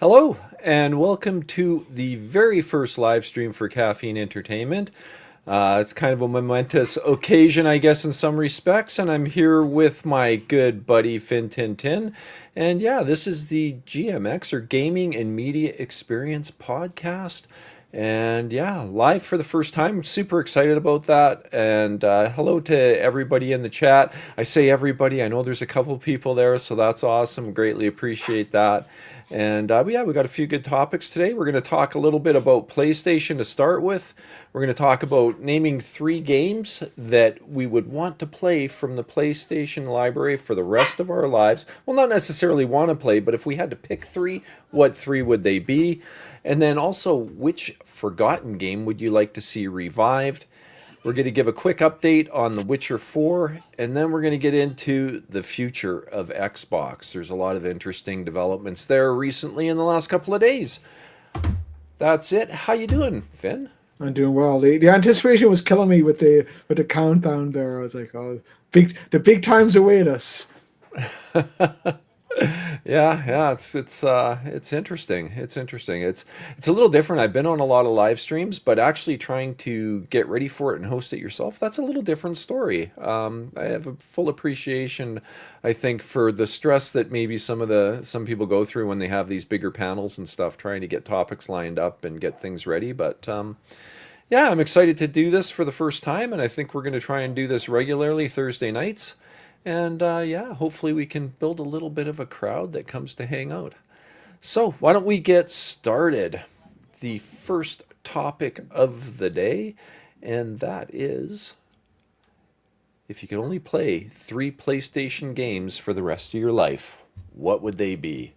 Hello, and welcome to the very first live stream for Caffeine Entertainment. It's kind of a momentous occasion, I guess, in some respects, and I'm here with my good buddy Finn Tin. And yeah, this is the GMX or Gaming and Media Experience podcast. And yeah, live for the first time. Super excited about that. And hello to everybody in the chat. I say everybody, I know there's a couple people there, so that's awesome. Greatly appreciate that. And yeah, we got a few good topics today. We're going to talk a little bit about PlayStation to start with. We're going to talk about naming 3 games that we would want to play from the PlayStation library for the rest of our lives. Well, not necessarily want to play, but if we had to pick 3, what 3 would they be? And then also, which forgotten game would you like to see revived? We're going to give a quick update on The Witcher 4, and then we're going to get into the future of Xbox. There's a lot of interesting developments there recently in the last couple of days. That's it. How you doing, Finn? I'm doing well. The anticipation was killing me with the countdown there. I was like, oh, the big times await us. Yeah, it's interesting. It's interesting. It's a little different. I've been on a lot of live streams, but actually trying to get ready for it and host it yourself, that's a little different story. I have a full appreciation, I think, for the stress that maybe some people go through when they have these bigger panels and stuff, trying to get topics lined up and get things ready. But yeah, I'm excited to do this for the first time, and I think we're going to try and do this regularly Thursday nights. And yeah, hopefully we can build a little bit of a crowd that comes to hang out. So, why don't we get started? The first topic of the day, and that is if you could only play 3 PlayStation games for the rest of your life, what would they be?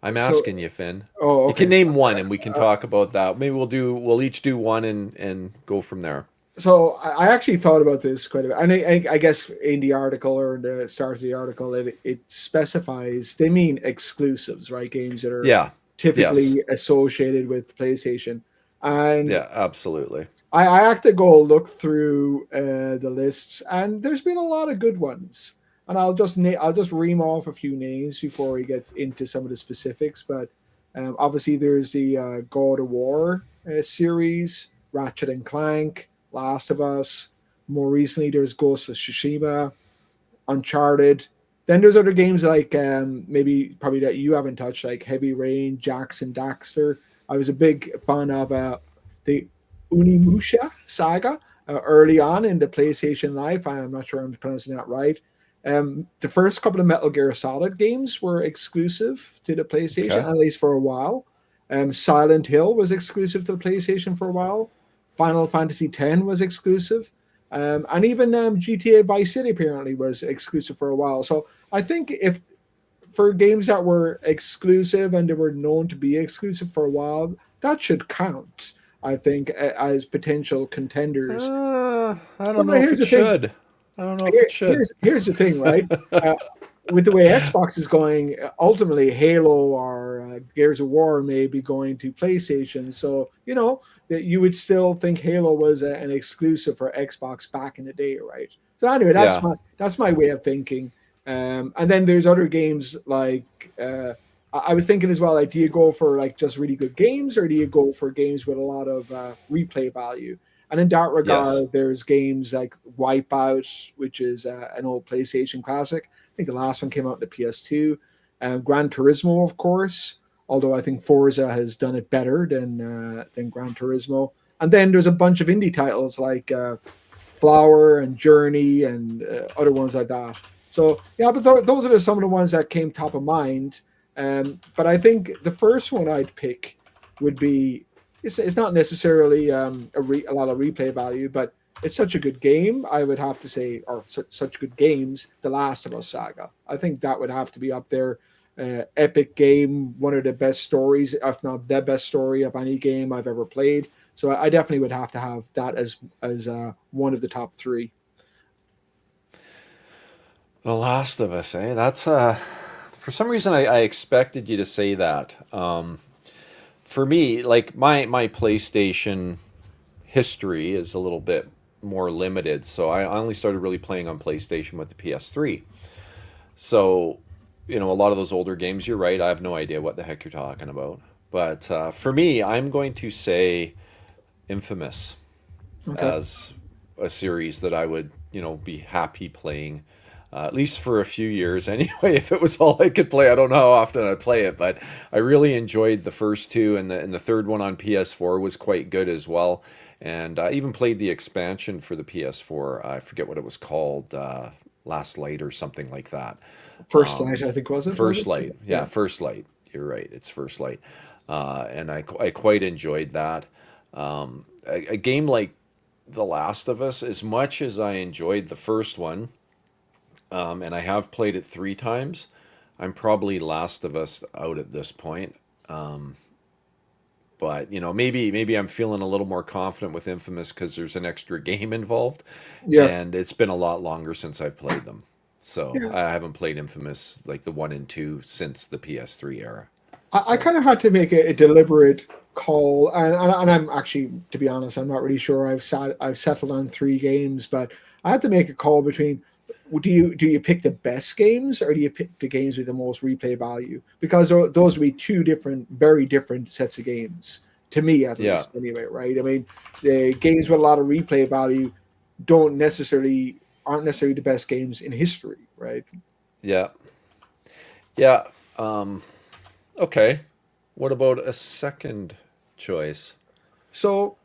I'm So, asking you, Finn. oh, You can okay. name one and we can talk about that. Maybe we'll each do one and go from there. So I actually thought about this quite a bit, and I guess in the article or in the start of the article, it specifies they mean exclusives, right? Games that are Yeah. Yes. typically associated with PlayStation, and Yeah, absolutely. I have to go look through the lists, and there's been a lot of good ones. And I'll just ream off a few names before we get into some of the specifics. But obviously, there's the God of War series, Ratchet and Clank, Last of Us. More recently, there's Ghost of Tsushima, Uncharted. Then there's other games like maybe probably that you haven't touched, like Heavy Rain, Jax and Daxter. I was a big fan of the Unimusha saga early on in the PlayStation life. I'm not sure I'm pronouncing that right. The first couple of Metal Gear Solid games were exclusive to the PlayStation, Okay. at least for a while. Silent Hill was exclusive to the PlayStation for a while. Final Fantasy X was exclusive. And even GTA Vice City apparently was exclusive for a while. So I think if for games that were exclusive and they were known to be exclusive for a while, that should count. I think as potential contenders. I But don't know if here's it the thing. should. I don't know if it should. Here's the thing, right? Uh, with the way Xbox is going, ultimately Halo or Gears of War may be going to PlayStation. So that you would still think Halo was an exclusive for Xbox back in the day, right? So anyway, Yeah. that's my way of thinking. And then there's other games like I was thinking as well. Like, do you go for like just really good games, or do you go for games with a lot of replay value? And in that Yes. regard, there's games like Wipeout, which is an old PlayStation classic. I think the last one came out in the PS2. Gran Turismo, of course, although I think Forza has done it better than Gran Turismo. And then there's a bunch of indie titles like Flower and Journey and other ones like that. So yeah, but those are some of the ones that came top of mind. But I think the first one I'd pick would be it's not necessarily a lot of replay value, but it's such a good game. I would have to say, or such good games, The Last of Us saga. I think that would have to be up there. Epic game, one of the best stories, if not the best story of any game I've ever played. So I definitely would have to have that as one of the top three. The Last of Us, eh? That's for some reason I expected you to say that. For me, like my PlayStation history is a little bit more limited, so I only started really playing on PlayStation with the PS3. So a lot of those older games, you're right. I have no idea what the heck you're talking about. But for me, I'm going to say Infamous Okay. as a series that I would, be happy playing, at least for a few years anyway. If it was all I could play, I don't know how often I'd play it, but I really enjoyed the first two, and the third one on PS4 was quite good as well. And I even played the expansion for the PS4. I forget what it was called, Last Light or something like that. First Light, I think, was it? Was First it? Light, yeah, Yeah. First Light. You're right, it's First Light, and I quite enjoyed that. A game like The Last of Us, as much as I enjoyed the first one, and I have played it 3 times, I'm probably Last of Us out at this point. But maybe I'm feeling a little more confident with Infamous because there's an extra game involved, Yeah. and it's been a lot longer since I've played them. So Yeah. I haven't played Infamous like the one and two since the PS3 era. I So kind of had to make a deliberate call, and I'm actually, to be honest, I'm not really sure. I've settled on 3 games, but I had to make a call between do you pick the best games or do you pick the games with the most replay value? Because those would be two different, very different sets of games to me, at yeah, least. Anyway, right? I mean, the games with a lot of replay value don't necessarily aren't necessarily the best games in history, right? yeah, yeah. Um, okay. What about a second choice? So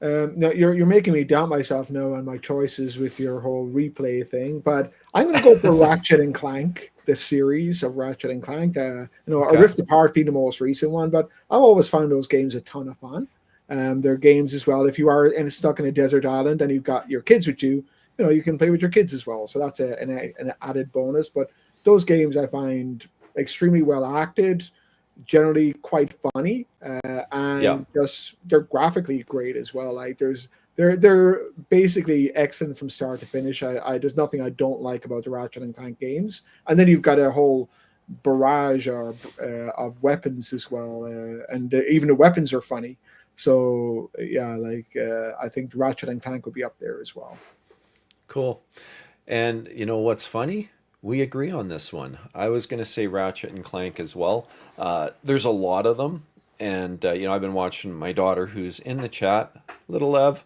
no, you're making me doubt myself now on my choices with your whole replay thing, but I'm going to go for Ratchet and Clank, the series of Ratchet and Clank. A Okay. Rift Apart being the most recent one, but I've always found those games a ton of fun. They're games as well. If you are stuck in a desert island and you've got your kids with you, you can play with your kids as well. So that's an added bonus. But those games I find extremely well acted, generally quite funny, Yeah. and just they're graphically great as well. Like they're basically excellent from start to finish. I there's nothing I don't like about the Ratchet and Clank games. And then you've got a whole barrage of weapons as well, and even the weapons are funny. So yeah, like I think Ratchet and Clank would be up there as well. Cool. And you know what's funny? We agree on this one. I was going to say Ratchet and Clank as well. There's a lot of them, and I've been watching my daughter, who's in the chat, little Ev.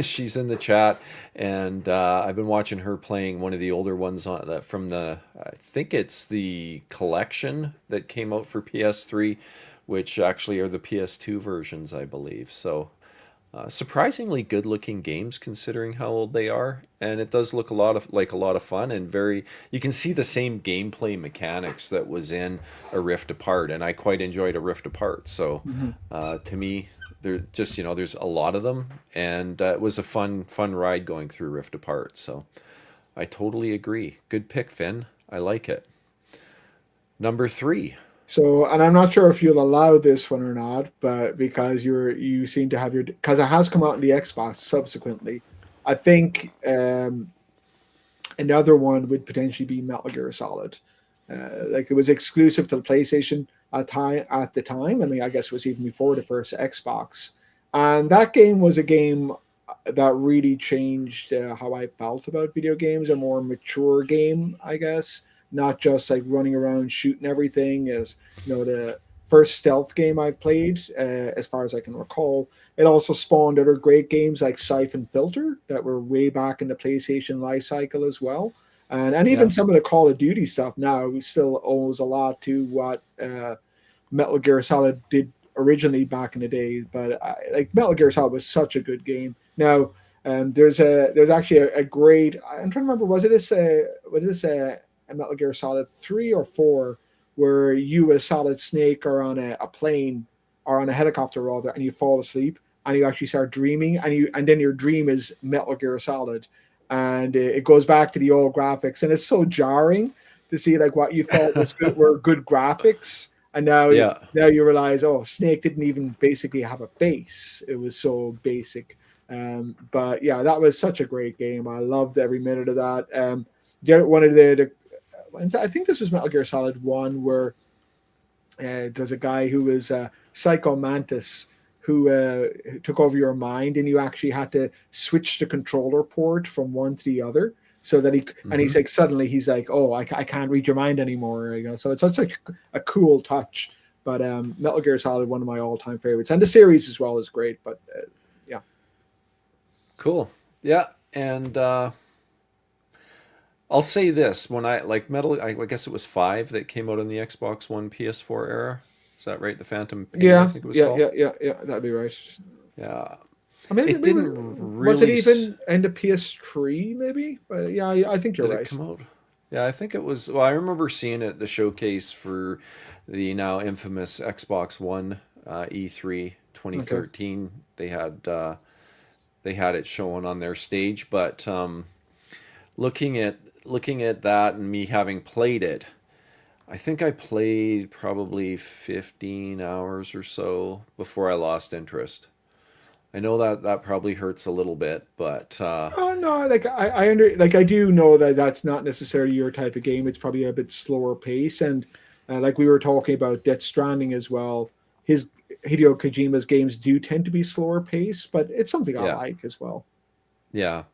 She's in the chat, and I've been watching her playing one of the older ones on that from the. I think it's the collection that came out for PS3, which actually are the PS2 versions, I believe. So surprisingly good looking games considering how old they are, and it does look a lot of fun, and very you can see the same gameplay mechanics that was in a Rift Apart, and I quite enjoyed a Rift Apart. So Mhm. to me, there's a lot of them, and it was a fun ride going through Rift Apart. So I totally agree. Good pick, Finn. I like it. Number three. So, and I'm not sure if you'll allow this one or not, but because you seem to have because it has come out in the Xbox subsequently, I think another one would potentially be Metal Gear Solid. Like it was exclusive to the PlayStation at the time. I mean, I guess it was even before the first Xbox, and that game was a game that really changed how I felt about video games. A more mature game, I guess, not just like running around shooting everything. As the first stealth game I've played, as far as I can recall. It also spawned other great games like Siphon Filter that were way back in the PlayStation life cycle as well. And even Yeah. some of the Call of Duty stuff now still owes a lot to what Metal Gear Solid did originally back in the day. But like Metal Gear Solid was such a good game. Now there's actually a great. I'm trying to remember. Was this a Metal Gear Solid 3 or 4 where you as Solid Snake are on a plane or on a helicopter rather, and you fall asleep and you actually start dreaming, and then your dream is Metal Gear Solid, and it goes back to the old graphics, and it's so jarring to see like what you thought were good graphics, and Yeah. now you realize, oh, Snake didn't even basically have a face; it was so basic. But yeah, that was such a great game. I loved every minute of that. One of I think this was Metal Gear Solid 1, where there's a guy who was Psycho Mantis who took over your mind, and you actually had to switch the controller port from one to the other. so that he's Hmm. like, suddenly he's like, oh, I can't read your mind anymore, so it's such a cool touch. But Metal Gear Solid, one of my all-time favorites, and the series as well is great. But yeah. Cool. Yeah, and I'll say this: when I like Metal, I guess it was five that came out on the Xbox One, PS4 era. Is that right? The Phantom Pain, I Yeah, think it was yeah, called. yeah, yeah, yeah. That'd be right. Yeah, I mean, it maybe didn't was it really. even in the PS3? Maybe, but yeah, I think you're Did it right. come out? Yeah, I think it was. Well, I remember seeing it at the showcase for the now infamous Xbox One E3 Okay. 2013. They had it showing on their stage, but looking at looking at that and me having played it, I think I played probably 15 hours or so before I lost interest. I know that that probably hurts a little bit, but Oh no, like like I do know that that's not necessarily your type of game. It's probably a bit slower pace, and like we were talking about Death Stranding as well. His Hideo Kojima's games do tend to be slower pace, but it's something I yeah, like as well. yeah.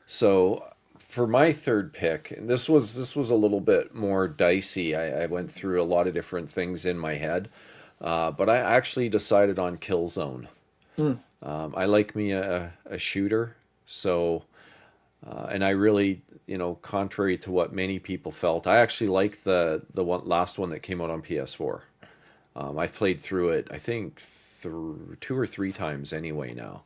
So for my third pick, and this was a little bit more dicey. I went through a lot of different things in my head, but I actually decided on Killzone. Mm, I like me a shooter, so and I really, contrary to what many people felt, I actually like last one that came out on PS4. I've played through it, I think, two or three times anyway now.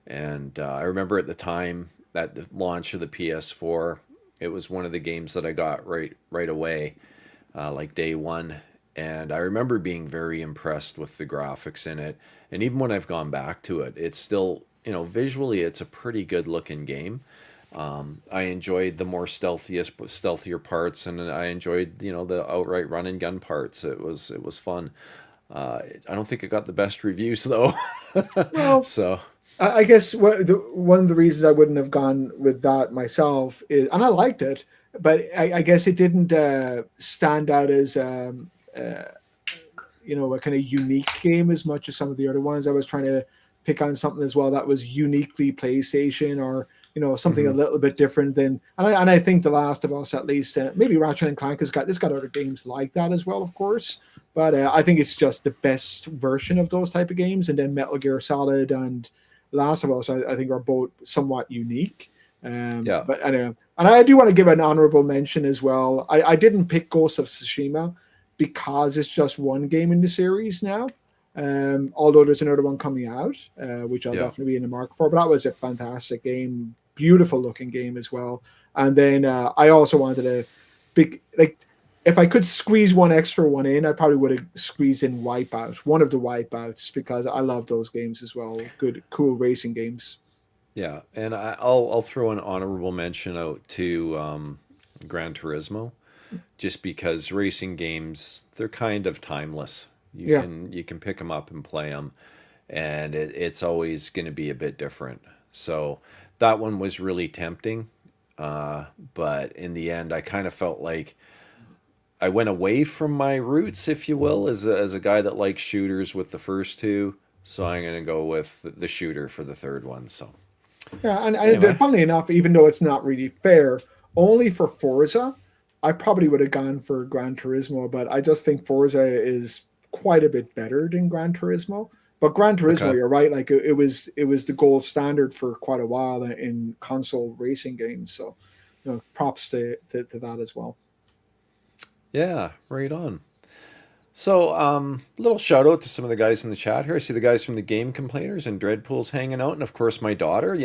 And I remember at the time at the launch of the PS4, it was one of the games that I got right away, like day one. And I remember being very impressed with the graphics in it. And even when I've gone back to it, it's still, visually, it's a pretty good looking game. I enjoyed the more stealthier parts, and I enjoyed the outright run and gun parts. It was fun. I don't think it got the best reviews though. well, So I guess one of the reasons I wouldn't have gone with that myself is, and I liked it, but I guess it didn't stand out as a kind of unique game as much as some of the other ones. I was trying to pick on something as well that was uniquely PlayStation, or something a mhm. little bit different than. And I think The Last of Us, at least, maybe Ratchet and Clank has got it's got other games like that as well, of course. But I think it's just the best version of those type of games. And then Metal Gear Solid and Last of Us, I think, are both somewhat unique. Yeah, But anyway, and I do want to give an honorable mention as well. I didn't pick Ghost of Tsushima because it's just one game in the series now. Although there's another one coming out, which I'll yeah. definitely be in the market for. But that was a fantastic game, beautiful looking game as well. And then I also wanted a big, like, if I could squeeze one extra one in, I probably would have squeezed in Wipeout, one of the Wipeouts, because I love those games as well. Good, cool racing games. Yeah, and I'll throw an honorable mention out to Gran Turismo, just because racing games, they're kind of timeless. You Yeah, can you can pick them up and play them, and it's always going to be a bit different. So that one was really tempting, but in the end, I kind of felt like I went away from my roots, if you will, as a guy that likes shooters with the first two. So I'm going to go with the shooter for the third one. So yeah, and anyway, funnily enough, even though it's not really fair, only for Forza, I probably would have gone for Gran Turismo, but I just think Forza is quite a bit better than Gran Turismo. But Gran Turismo, okay. you're right, like it was the gold standard for quite a while in console racing games. So, props to that as well. Yeah, right on. So, little shout out to some of the guys in the chat here. I see the guys from the Game Complainers and Dreadpool's hanging out, and of course my daughter.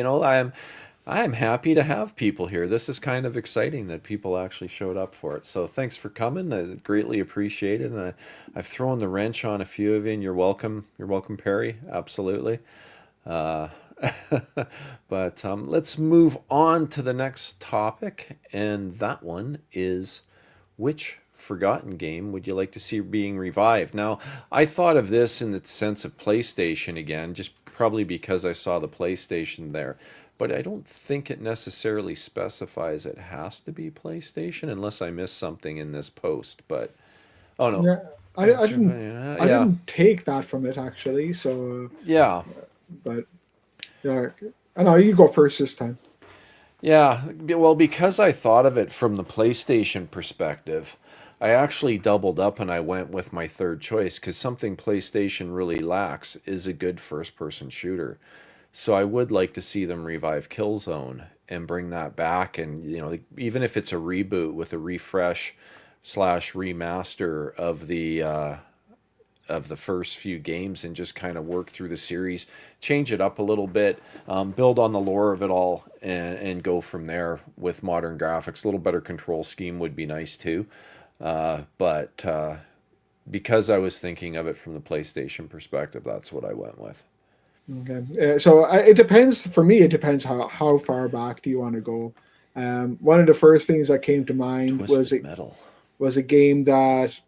I'm happy to have people here. This is kind of exciting that people actually showed up for it. So thanks for coming. I greatly appreciate it. And I've thrown the wrench on a few of you, and you're welcome. You're welcome, Perry. Absolutely. Uh, but let's move on to the next topic, and that one is which forgotten game would you like to see being revived? Now, I thought of this in the sense of PlayStation again, just probably because I saw the PlayStation there. But I don't think it necessarily specifies it has to be PlayStation unless I missed something in this post. But oh no, Yeah, I answer. didn't I Yeah, didn't take that from it actually. So, yeah. but yeah, I know you go first this time. Yeah, well, because I thought of it from the PlayStation perspective, I actually doubled up and I went with my third choice because something PlayStation really lacks is a good first person shooter. So I would like to see them revive Killzone and bring that back. And, even if it's a reboot with a refresh slash remaster of the first few games and just kind of work through the series, change it up a little bit, build on the lore of it all, and go from there with modern graphics. A little better control scheme would be nice too. But because I was thinking of it from the PlayStation perspective, that's what I went with. Okay. So it depends. For me, it depends how far back do you want to go. One of the first things that came to mind was Twisted Metal. a game that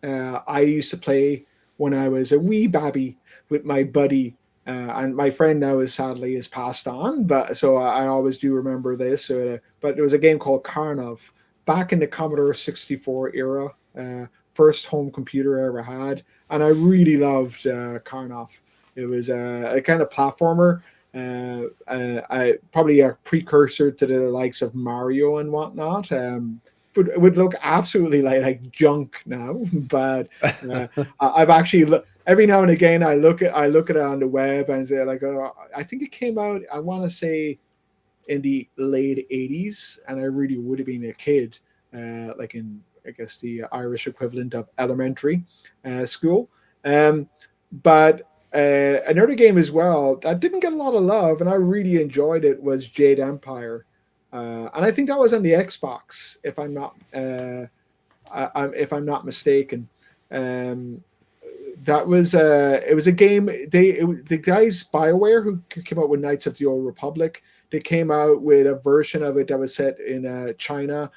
I used to play when I was a wee babby with my buddy. And my friend now is sadly is passed on, but so I always do remember this. But there was a game called Karnov back in the Commodore 64 era, first home computer I ever had, and I really loved Karnov. It was a kind of platformer, probably a precursor to the likes of Mario and whatnot. But it would look absolutely like junk now. But uh, I've actually every now and again I look at it on the web and say like, oh, I think it came out. I want to say in the late '80s, and I really would have been a kid, like in I guess the Irish equivalent of elementary school. But another game as well that didn't get a lot of love, and I really enjoyed it was Jade Empire, and I think that was on the Xbox, if I'm not mistaken. Um, that was it was a game the guys BioWare who came out with Knights of the Old Republic. They came out with a version of it that was set in China,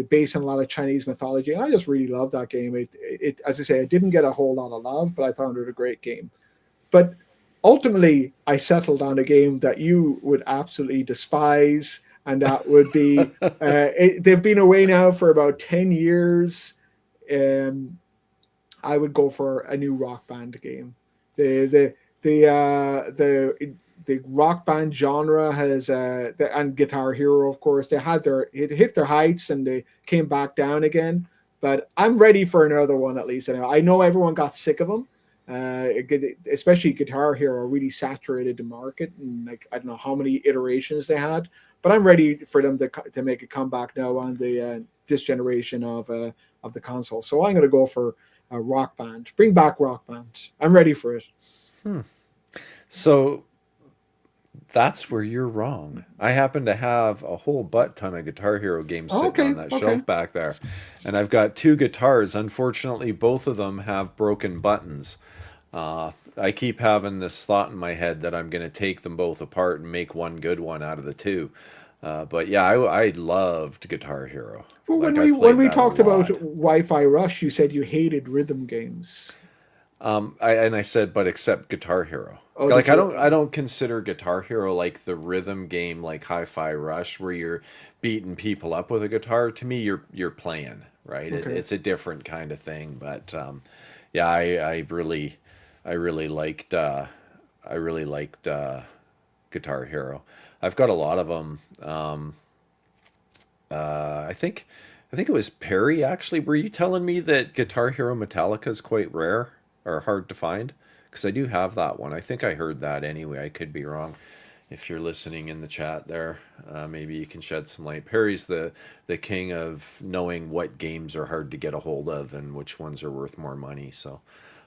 based on a lot of Chinese mythology, and I just really loved that game. It as I say, it didn't get a whole lot of love, but I found it a great game. But ultimately, I settled on a game that you would absolutely despise, and that would be they've been away now for about 10 years. Um, I would go for a new Rock Band game. The the the Rock Band genre has and Guitar Hero, of course, they had it hit their heights and they came back down again. But I'm ready for another one at least. Anyway, I know everyone got sick of them. Especially Guitar Hero really saturated the market, and like I don't know how many iterations they had. But I'm ready for them to make a comeback now on the this generation of the console. So I'm going to go for Rock Band. Bring back Rock Band. I'm ready for it. So that's where you're wrong. I happen to have a whole butt ton of Guitar Hero games Oh, sitting on okay, that okay. shelf back there. And I've got two guitars. Unfortunately, both of them have broken buttons. I keep having this thought in my head that I'm going to take them both apart and make one good one out of the two. But yeah, I loved Guitar Hero. Well, Like I when played we that a talked about lot. Wi-Fi Rush, you said you hated rhythm games. And I said, but except Guitar Hero. Oh, did Like I you? don't I don't consider Guitar Hero like the rhythm game like Hi-Fi Rush where you're beating people up with a guitar. To me, you're playing, right? Okay. It's a different kind of thing. But yeah, I really liked Guitar Hero. I've got a lot of them. I think it was Perry actually. Were you telling me that Guitar Hero Metallica is quite rare or hard to find? Because I do have that one. I think I heard that anyway. I could be wrong. If you're listening in the chat there, maybe you can shed some light. Perry's the king of knowing what games are hard to get a hold of and which ones are worth more money. So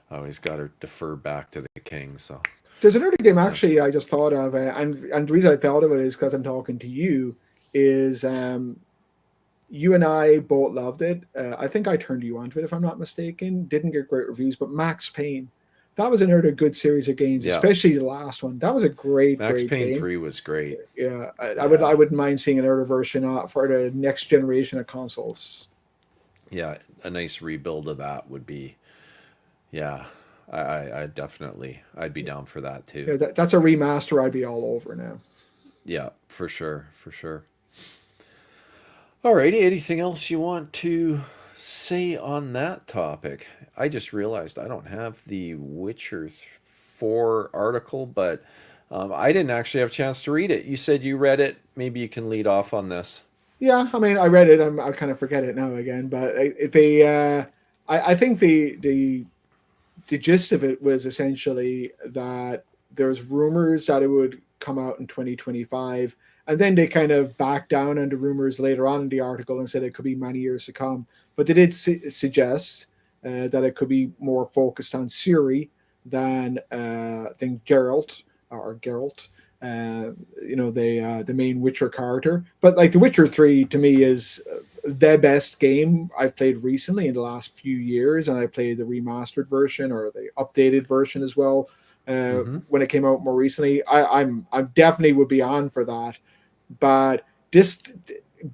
I always got to defer back to the king. So, There's another game but actually I just thought of, and the reason I thought of it is because I'm talking to you. Is You and I both loved it. I think I turned you on to it, if I'm not mistaken. Didn't get great reviews, but Max Payne. That was another good series of games, yeah, especially the last one. That was a great, Max great Payne game. 3 was great. Yeah, I Yeah, wouldn't mind seeing another version for the next generation of consoles. yeah, a nice rebuild of that would be, yeah, I definitely, I'd be down for that too. Yeah, that's a remaster I'd be all over now. Yeah, for sure, for sure. Alrighty, anything else you want to say on that topic? I just realized I don't have the Witcher 4 article, but I didn't actually have a chance to read it. You said you read it. Maybe you can lead off on this. Yeah, I mean, I read it. I kind of forget it now again, but they, I think the gist of it was essentially that there's rumors that it would come out in 2025, and then they kind of backed down on the rumors later on in the article and said it could be many years to come. But they did suggest that it could be more focused on Siri than Geralt or Geralt. The main Witcher character. But like The Witcher 3 to me is the best game I've played recently in the last few years, and I played the remastered version or the updated version as well Mm-hmm. when it came out more recently. I definitely would be on for that, but this,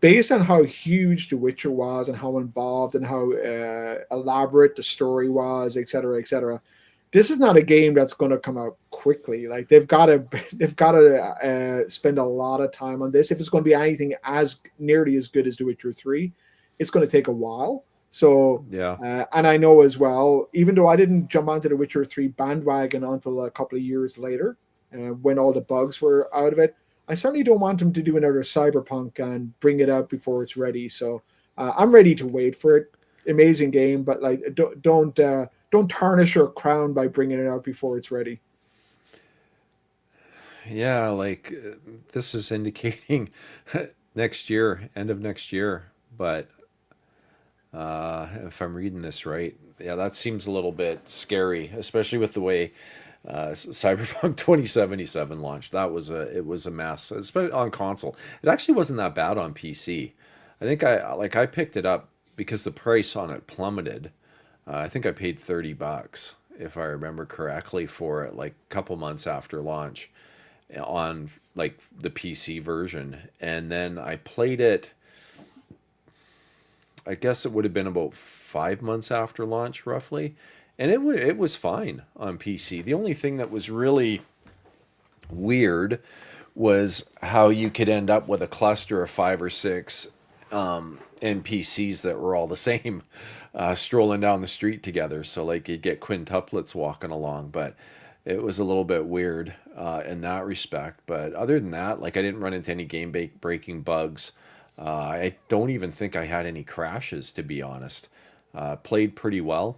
based on how huge The Witcher was and how involved and how elaborate the story was, etc., etc. This is not a game that's going to come out quickly. Like they've got to spend a lot of time on this. If it's going to be anything as nearly as good as The Witcher 3, it's going to take a while. So, Yeah. and I know as well, even though I didn't jump onto The Witcher 3 bandwagon until a couple of years later, when all the bugs were out of it, I certainly don't want them to do another Cyberpunk and bring it out before it's ready. So I'm ready to wait for it. Amazing game, but like don't tarnish your crown by bringing it out before it's ready. Yeah, like this is indicating next year, end of next year. But if I'm reading this right, yeah, that seems a little bit scary, especially with the way Cyberpunk 2077 launched. It was a mess, especially on console. It actually wasn't that bad on PC. I picked it up because the price on it plummeted. I think I paid $30 if I remember correctly for it, like a couple months after launch on like the PC version, and then I played it. I guess it would have been about 5 months after launch, roughly, and it was fine on PC. The only thing that was really weird was how you could end up with a cluster of five or six NPCs that were all the same, strolling down the street together. So like you'd get quintuplets walking along, but it was a little bit weird in that respect. But other than that, like I didn't run into any breaking bugs. I don't even think I had any crashes, to be honest. Played pretty well,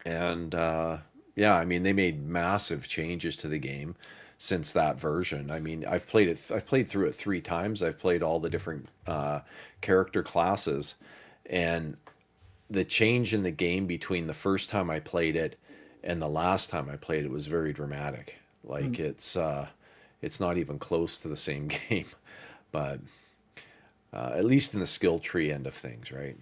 and yeah, I mean they made massive changes to the game since that version. I mean, I've played through it 3 times. I've played all the different character classes, and the change in the game between the first time I played it and the last time I played it was very dramatic. Like Mm. it's not even close to the same game, but at least in the skill tree end of things, right?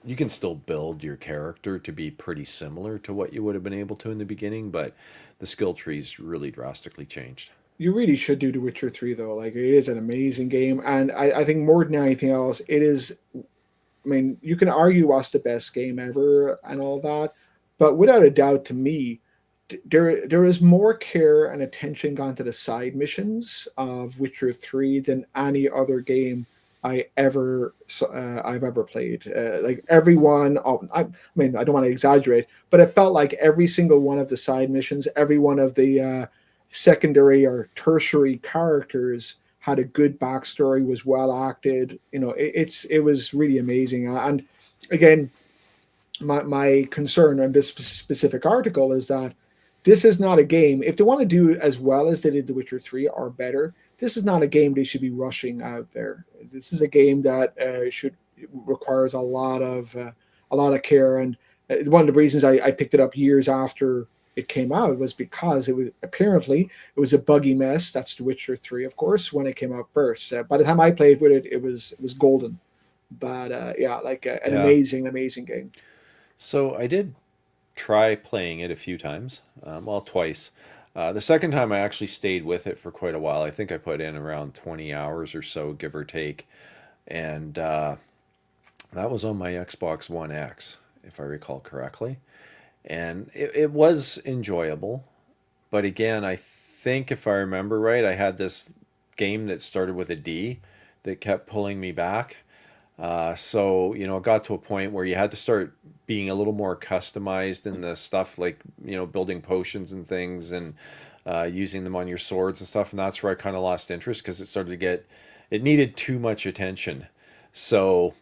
You can still build your character to be pretty similar to what you would have been able to in the beginning, but the skill tree's really drastically changed. You really should do The Witcher 3 though. Like it is an amazing game, and I think more than anything else, it is. I mean, you can argue what's the best game ever and all that, but without a doubt, to me, there is more care and attention gone to the side missions of Witcher 3 than any other game I've ever played. Like everyone, I mean, I don't want to exaggerate, but it felt like every single one of the side missions, every one of the secondary or tertiary characters had a good backstory, was well acted. It was really amazing. And again, my concern on this specific article is that this is not a game. If they want to do it as well as they did The Witcher 3 or better, this is not a game they should be rushing out there. This is a game that should requires a lot of care. And one of the reasons I picked it up years after it came out was because it was a buggy mess. That's The Witcher 3, of course, when it came out first. By the time I played with it, it was golden. But yeah, like an Yeah. amazing game. So I did try playing it a few times, well, twice. The second time I actually stayed with it for quite a while. I think I put in around 20 hours or so, give or take. And that was on my Xbox One X, if I recall correctly. And it was enjoyable. But again, I think if I remember right, I had this game that started with a D that kept pulling me back. So, it got to a point where you had to start being a little more customized in the stuff like, building potions and things and using them on your swords and stuff, and that's where I kind of lost interest because it started to get, it needed too much attention. So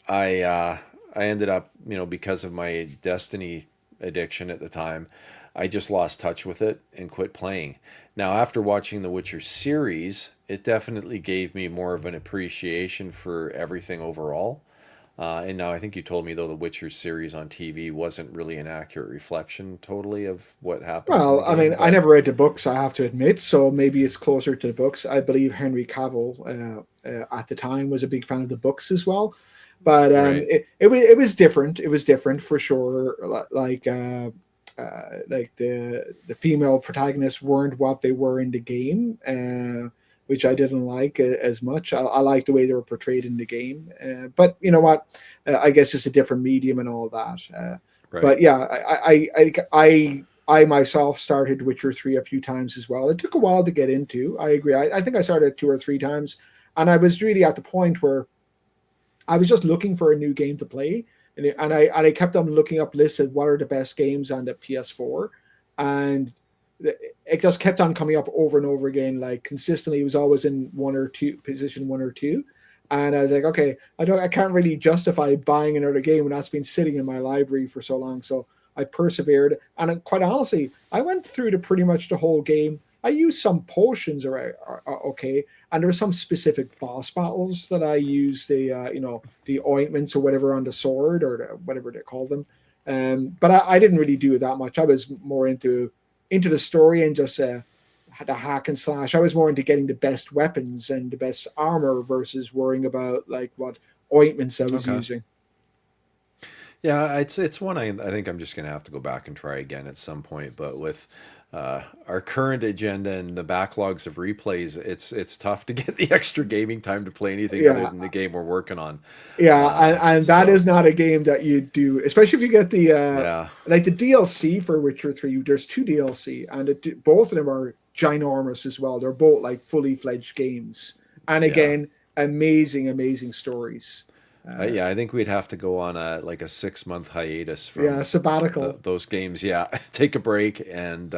I ended up, because of my Destiny addiction at the time, I just lost touch with it and quit playing. Now, after watching the Witcher series, it definitely gave me more of an appreciation for everything overall. And now I think you told me though the Witcher series on TV wasn't really an accurate reflection totally of what happens in the Well, I mean, game, I but never read the books, I have to admit, so maybe it's closer to the books. I believe Henry Cavill at the time was a big fan of the books as well, but right, it was different. It was different for sure. Like the female protagonists weren't what they were in the game, which I didn't like as much. I like the way they were portrayed in the game, but you know what? I guess it's a different medium and all that. right. But yeah, I myself started Witcher 3 a few times as well. It took a while to get into. I agree. I think I started 2 or 3 times, and I was really at the point where I was just looking for a new game to play, and I kept on looking up lists of what are the best games on the PS4, and it just kept on coming up over and over again. Like consistently, it was always in one or two position, one or two, and I was like, okay, I can't really justify buying another game when that's been sitting in my library for so long. So I persevered, and quite honestly, I went through the pretty much the whole game. I used some potions, or okay, and there were some specific boss battles that I used the ointments or whatever on the sword or whatever they call them. But I didn't really do that much. I was more into the story and just the hack and slash. I was more into getting the best weapons and the best armor versus worrying about like what ointments I was Okay. using. Yeah, it's one I think I'm just gonna have to go back and try again at some point. But with our current agenda and the backlogs of replays, it's tough to get the extra gaming time to play anything other Yeah, than the game we're working on. yeah, and that So is not a game that you do, especially if you get the yeah, like the DLC for Witcher 3. There's two DLC, and both of them are ginormous as well. They're both like fully fledged games, and yeah, again, amazing stories. Uh, yeah. I think we'd have to go on a 6 month hiatus yeah, from sabbatical. those games. Yeah, take a break and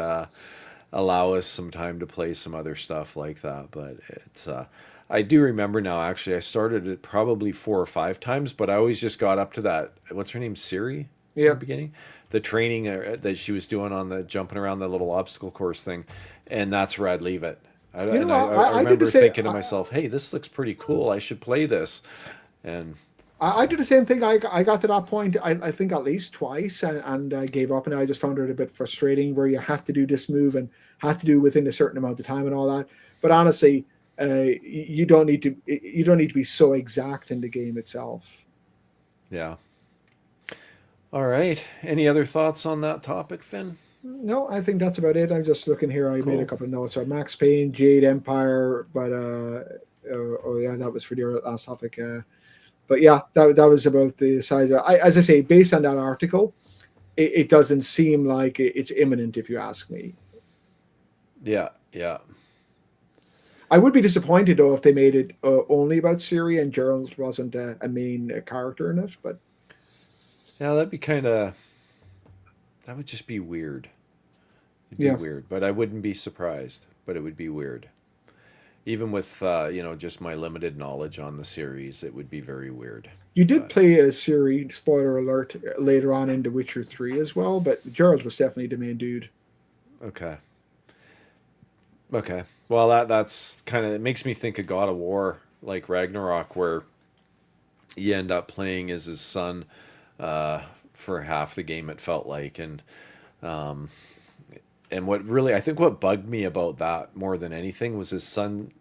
allow us some time to play some other stuff like that. But it's I do remember now. Actually, I started it probably 4 or 5 times, but I always just got up to that. What's her name? Siri in the Yeah, beginning. The training that she was doing on the jumping around the little obstacle course thing, and that's where I'd leave it. you know, I I did the remember same. thinking to myself, "Hey, this looks pretty cool. I should play this." And I did the same thing. I got to that point, I think at least twice, and I gave up, and I just found it a bit frustrating where you had to do this move and had to do within a certain amount of time and all that. But honestly, you don't need to be so exact in the game itself. yeah. All right. Any other thoughts on that topic, Finn? No, I think that's about it. I'm just looking here. I made a Cool. couple of notes. So Max Payne, Jade Empire, but oh yeah, that was for the last topic. But yeah, that was about the size of it. As I say, based on that article, it doesn't seem like it's imminent, if you ask me. Yeah, yeah. I would be disappointed though if they made it only about Siri and Gerald wasn't a main character in it. But Yeah, that would just be weird. It'd be yeah, weird, but I wouldn't be surprised, but it would be weird. Even with just my limited knowledge on the series, it would be very weird. you did But play a Siri. Spoiler alert! Later on in The Witcher 3 as well, but Gerald was definitely the main dude. okay. Okay. Well, that's kind of, it makes me think of God of War, like Ragnarok, where you end up playing as his son uh, for half the game. It felt like, um, and what really, I think what bugged me about that more than anything was his son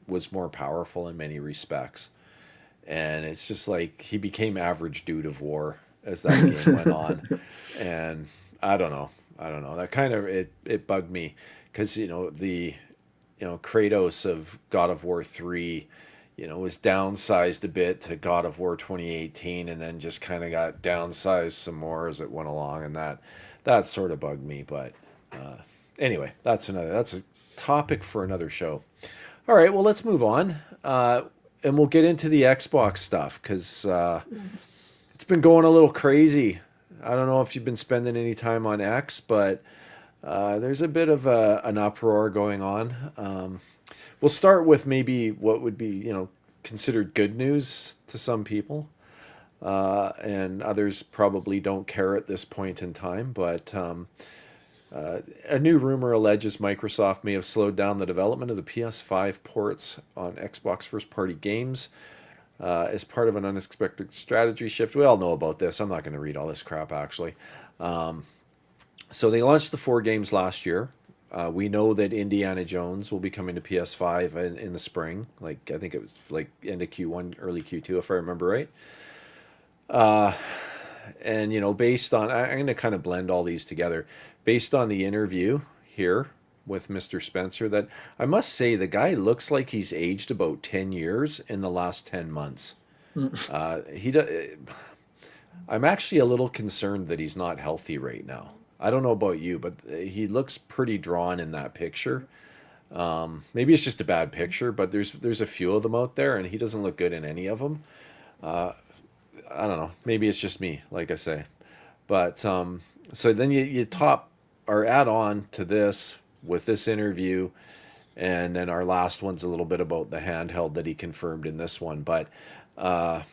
was more powerful in many respects, and it's just like he became average dude of war as that game went on, and I don't know. That kind of it bugged me because the Kratos of God of War 3, was downsized a bit to God of War 2018, and then just kind of got downsized some more as it went along, and that sort of bugged me. But anyway, that's a topic for another show. All right, well, let's move on, and we'll get into the Xbox stuff because it's been going a little crazy. I don't know if you've been spending any time on X, but There's a bit of an uproar going on. We'll start with maybe what would be, considered good news to some people, and others probably don't care at this point in time. But a new rumor alleges Microsoft may have slowed down the development of the PS5 ports on Xbox first-party games as part of an unexpected strategy shift. We all know about this. I'm not going to read all this crap, actually. So they launched the 4 games last year. We know that Indiana Jones will be coming to PS5 in the spring. Like I think it was like end of Q1, early Q2, if I remember right. And based on, I'm going to kind of blend all these together. Based on the interview here with Mr. Spencer, that I must say the guy looks like he's aged about 10 years in the last 10 months. He do, I'm actually a little concerned that he's not healthy right now. I don't know about you, but he looks pretty drawn in that picture. Maybe it's just a bad picture, but there's a few of them out there, and he doesn't look good in any of them. I don't know. Maybe it's just me, like I say. But so then you top or add on to this with this interview, and then our last one's a little bit about the handheld that he confirmed in this one. But I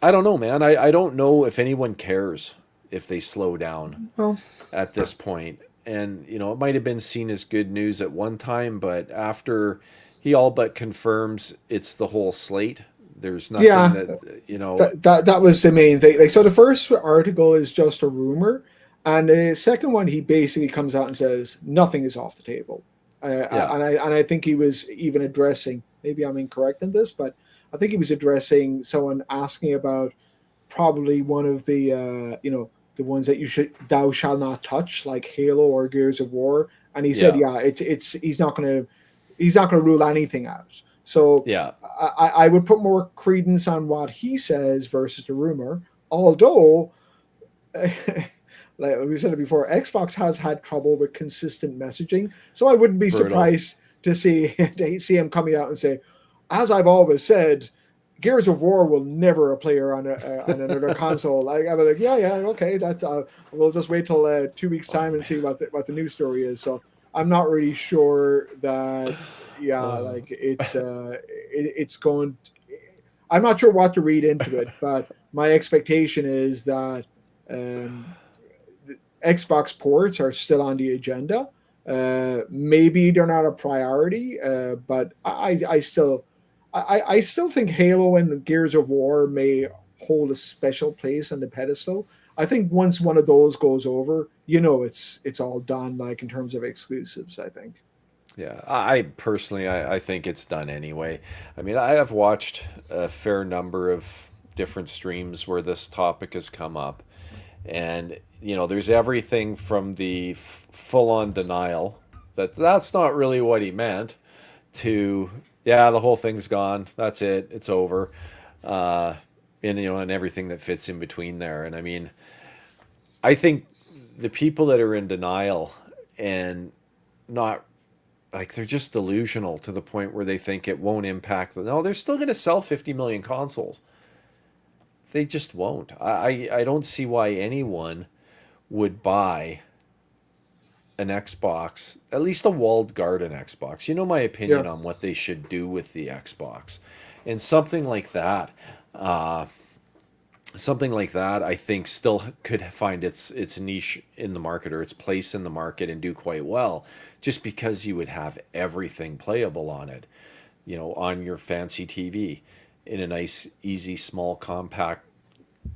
don't know, man. I don't know if anyone cares if they slow down Well, at this point. And, it might have been seen as good news at one time, but after he all but confirms it's the whole slate, there's nothing yeah, that was the main thing. Like, so the first article is just a rumor, and the second one he basically comes out and says nothing is off the table. yeah, And I think he was even addressing. Maybe I'm incorrect in this, but I think he was addressing someone asking about probably one of the ones that thou shall not touch, like Halo or Gears of War. And he said, yeah, yeah, it's he's not gonna rule anything out. So yeah, I would put more credence on what he says versus the rumor. Although, like we said it before, Xbox has had trouble with consistent messaging, so I wouldn't be brutal. surprised to see him coming out and say, as I've always said, Gears of War will never a player on another console. Like I was like, yeah, okay, that's we'll just wait till 2 weeks time and see what the news story is. So I'm not really sure that Uh, like it's going. I'm not sure what to read into it, but my expectation is that um, Xbox ports are still on the agenda. Maybe they're not a priority, but I still think Halo and Gears of War may hold a special place on the pedestal. I think once one of those goes over, it's all done. Like in terms of exclusives, I think. yeah, I personally, I think it's done anyway. I mean, I have watched a fair number of different streams where this topic has come up, and there's everything from the full-on denial that that's not really what he meant to yeah, the whole thing's gone, that's it, it's over, uh and everything that fits in between there. And I mean, I think the people that are in denial and not, like, they're just delusional to the point where they think it won't impact them. No, they're still going to sell 50 million consoles. They just won't. I don't see why anyone would buy an Xbox, at least a walled garden Xbox. You know my Yeah, opinion on what they should do with the Xbox. And something like that, I think still could find its niche in the market, or its place in the market, and do quite well, just because you would have everything playable on it, on your fancy TV, in a nice, easy, small, compact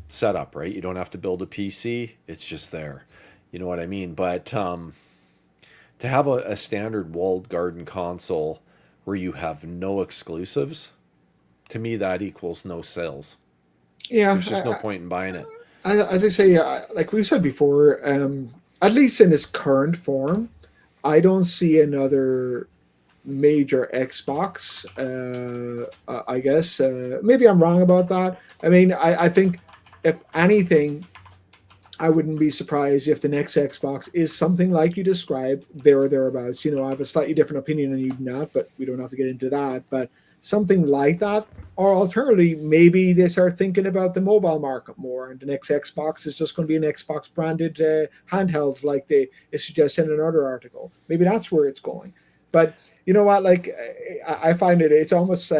setup, right? You don't have to build a PC; it's just there. You know what I mean? But to have a standard walled garden console where you have no exclusives, to me that equals no sales. yeah. There's just no point in buying it. As I say, like we've said before, at least in its current form, I don't see another major Xbox. I guess maybe I'm wrong about that. I mean, I think if anything, I wouldn't be surprised if the next Xbox is something like you described, there or thereabouts. I have a slightly different opinion on you than that, but we don't have to get into that. But something like that. Or alternatively, maybe they start thinking about the mobile market more, and the next Xbox is just going to be an Xbox branded handheld, like they suggest in another article. Maybe that's where it's going. But you know what? Like I find it's almost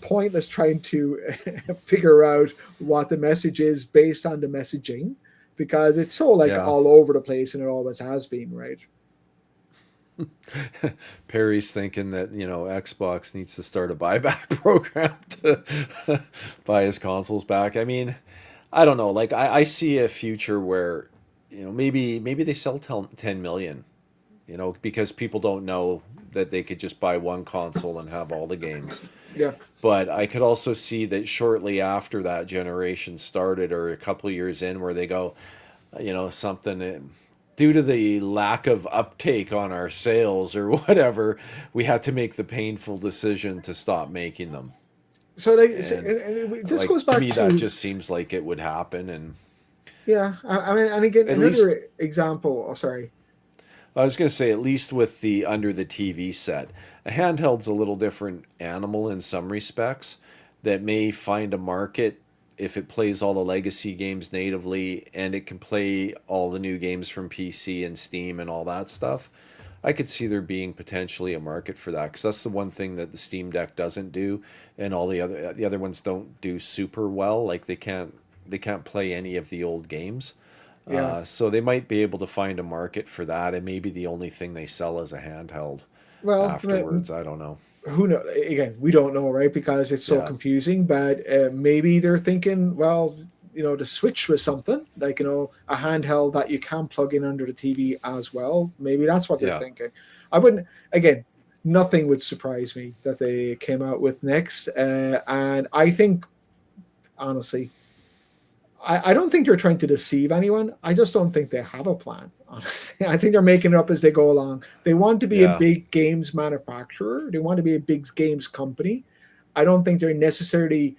pointless trying to figure out what the message is based on the messaging, because it's so like Yeah. all over the place, and it always has been, right? Perry's thinking that, Xbox needs to start a buyback program to buy his consoles back. I mean, I don't know. Like I see a future where, maybe they sell 10 million, because people don't know that they could just buy one console and have all the games. Yeah. But I could also see that shortly after that generation started, or a couple of years in, where they go, something due to the lack of uptake on our sales or whatever, we had to make the painful decision to stop making them. So like, And this like goes to back me, that to, just seems like it would happen. And yeah. I mean, and again, at least another example. Oh, sorry. I was going to say, at least with the under the TV set, a handheld's a little different animal in some respects that may find a market if it plays all the legacy games natively and it can play all the new games from PC and Steam and all that stuff. I could see there being potentially a market for that, because that's the one thing that the Steam Deck doesn't do, and all the other ones don't do super well. Like they can't play any of the old games. Yeah. So they might be able to find a market for that, and maybe the only thing they sell is a handheld Well, afterwards. I don't know. who know? Again, we don't know, right? Because it's so Yeah, confusing. But maybe they're thinking, well, the Switch was something like a handheld that you can plug in under the TV as well. Maybe that's what they're yeah, thinking. I wouldn't. Again, nothing would surprise me that they came out with next. And I think, honestly, I don't think they're trying to deceive anyone. I just don't think they have a plan. Honestly, I think they're making it up as they go along. They want to be a yeah, big games manufacturer. They want to be a big games company. I don't think they necessarily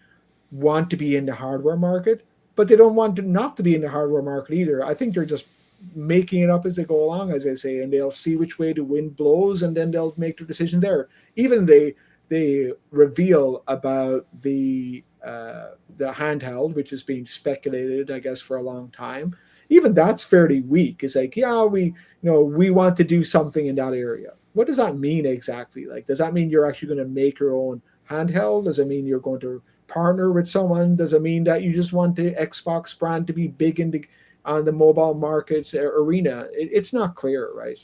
want to be in the hardware market, but they don't want to not to be in the hardware market either. I think they're just making it up as they go along, as I say, and they'll see which way the wind blows, and then they'll make their decision there. Even they reveal about the handheld, which has been speculated, I guess, for a long time. Even that's fairly weak. It's like, yeah, we want to do something in that area. What does that mean exactly? Like, does that mean you're actually going to make your own handheld? Does it mean you're going to partner with someone? Does it mean that you just want the Xbox brand to be big in on the mobile market arena? It's not clear, right?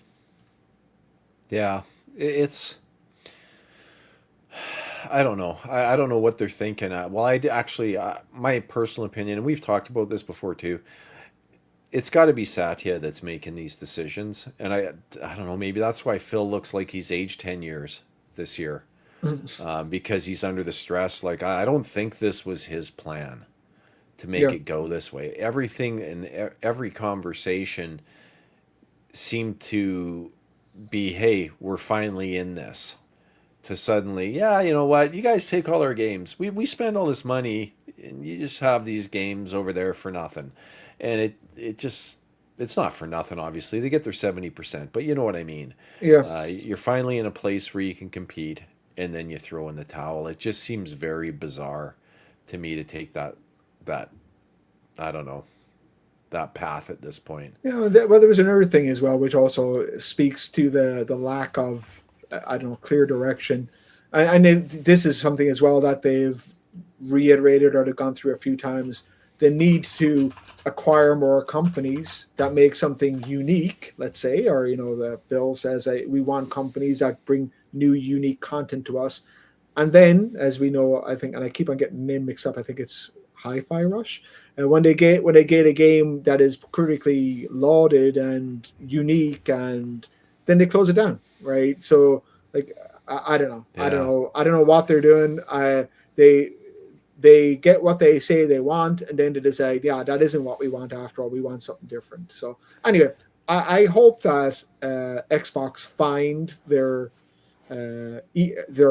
yeah. It's I don't know. I don't know what they're thinking. Well, actually, my personal opinion, and we've talked about this before too. It's got to be Satya that's making these decisions, and I don't know. Maybe that's why Phil looks like he's aged 10 years this year, because he's under the stress. Like I don't think this was his plan to make Yeah. it go this way. Everything and every conversation seemed to be, hey, we're finally in this. To suddenly, yeah, you know what? You guys take all our games. We spend all this money, and you just have these games over there for nothing. And it's not for nothing. Obviously, they get their 70%, but you know what I mean. Yeah. You're finally in a place where you can compete, and then you throw in the towel. It just seems very bizarre to me to take that I don't know, that path at this point. Well, there was another thing as well, which also speaks to the lack of, I don't know, clear direction, and this is something as well that they've reiterated or they've gone through a few times. The need to acquire more companies that make something unique, let's say, or the Phil says we want companies that bring new unique content to us, and then as we know, I think, and I keep on getting name mixed up. I think it's Hi-Fi Rush. And when they get a game that is critically lauded and unique, and then they close it down, right? So like I don't know, Yeah, I don't know what they're doing. They they get what they say they want, and then they decide, yeah, that isn't what we want after all. We want something different. So anyway, I hope that Xbox find their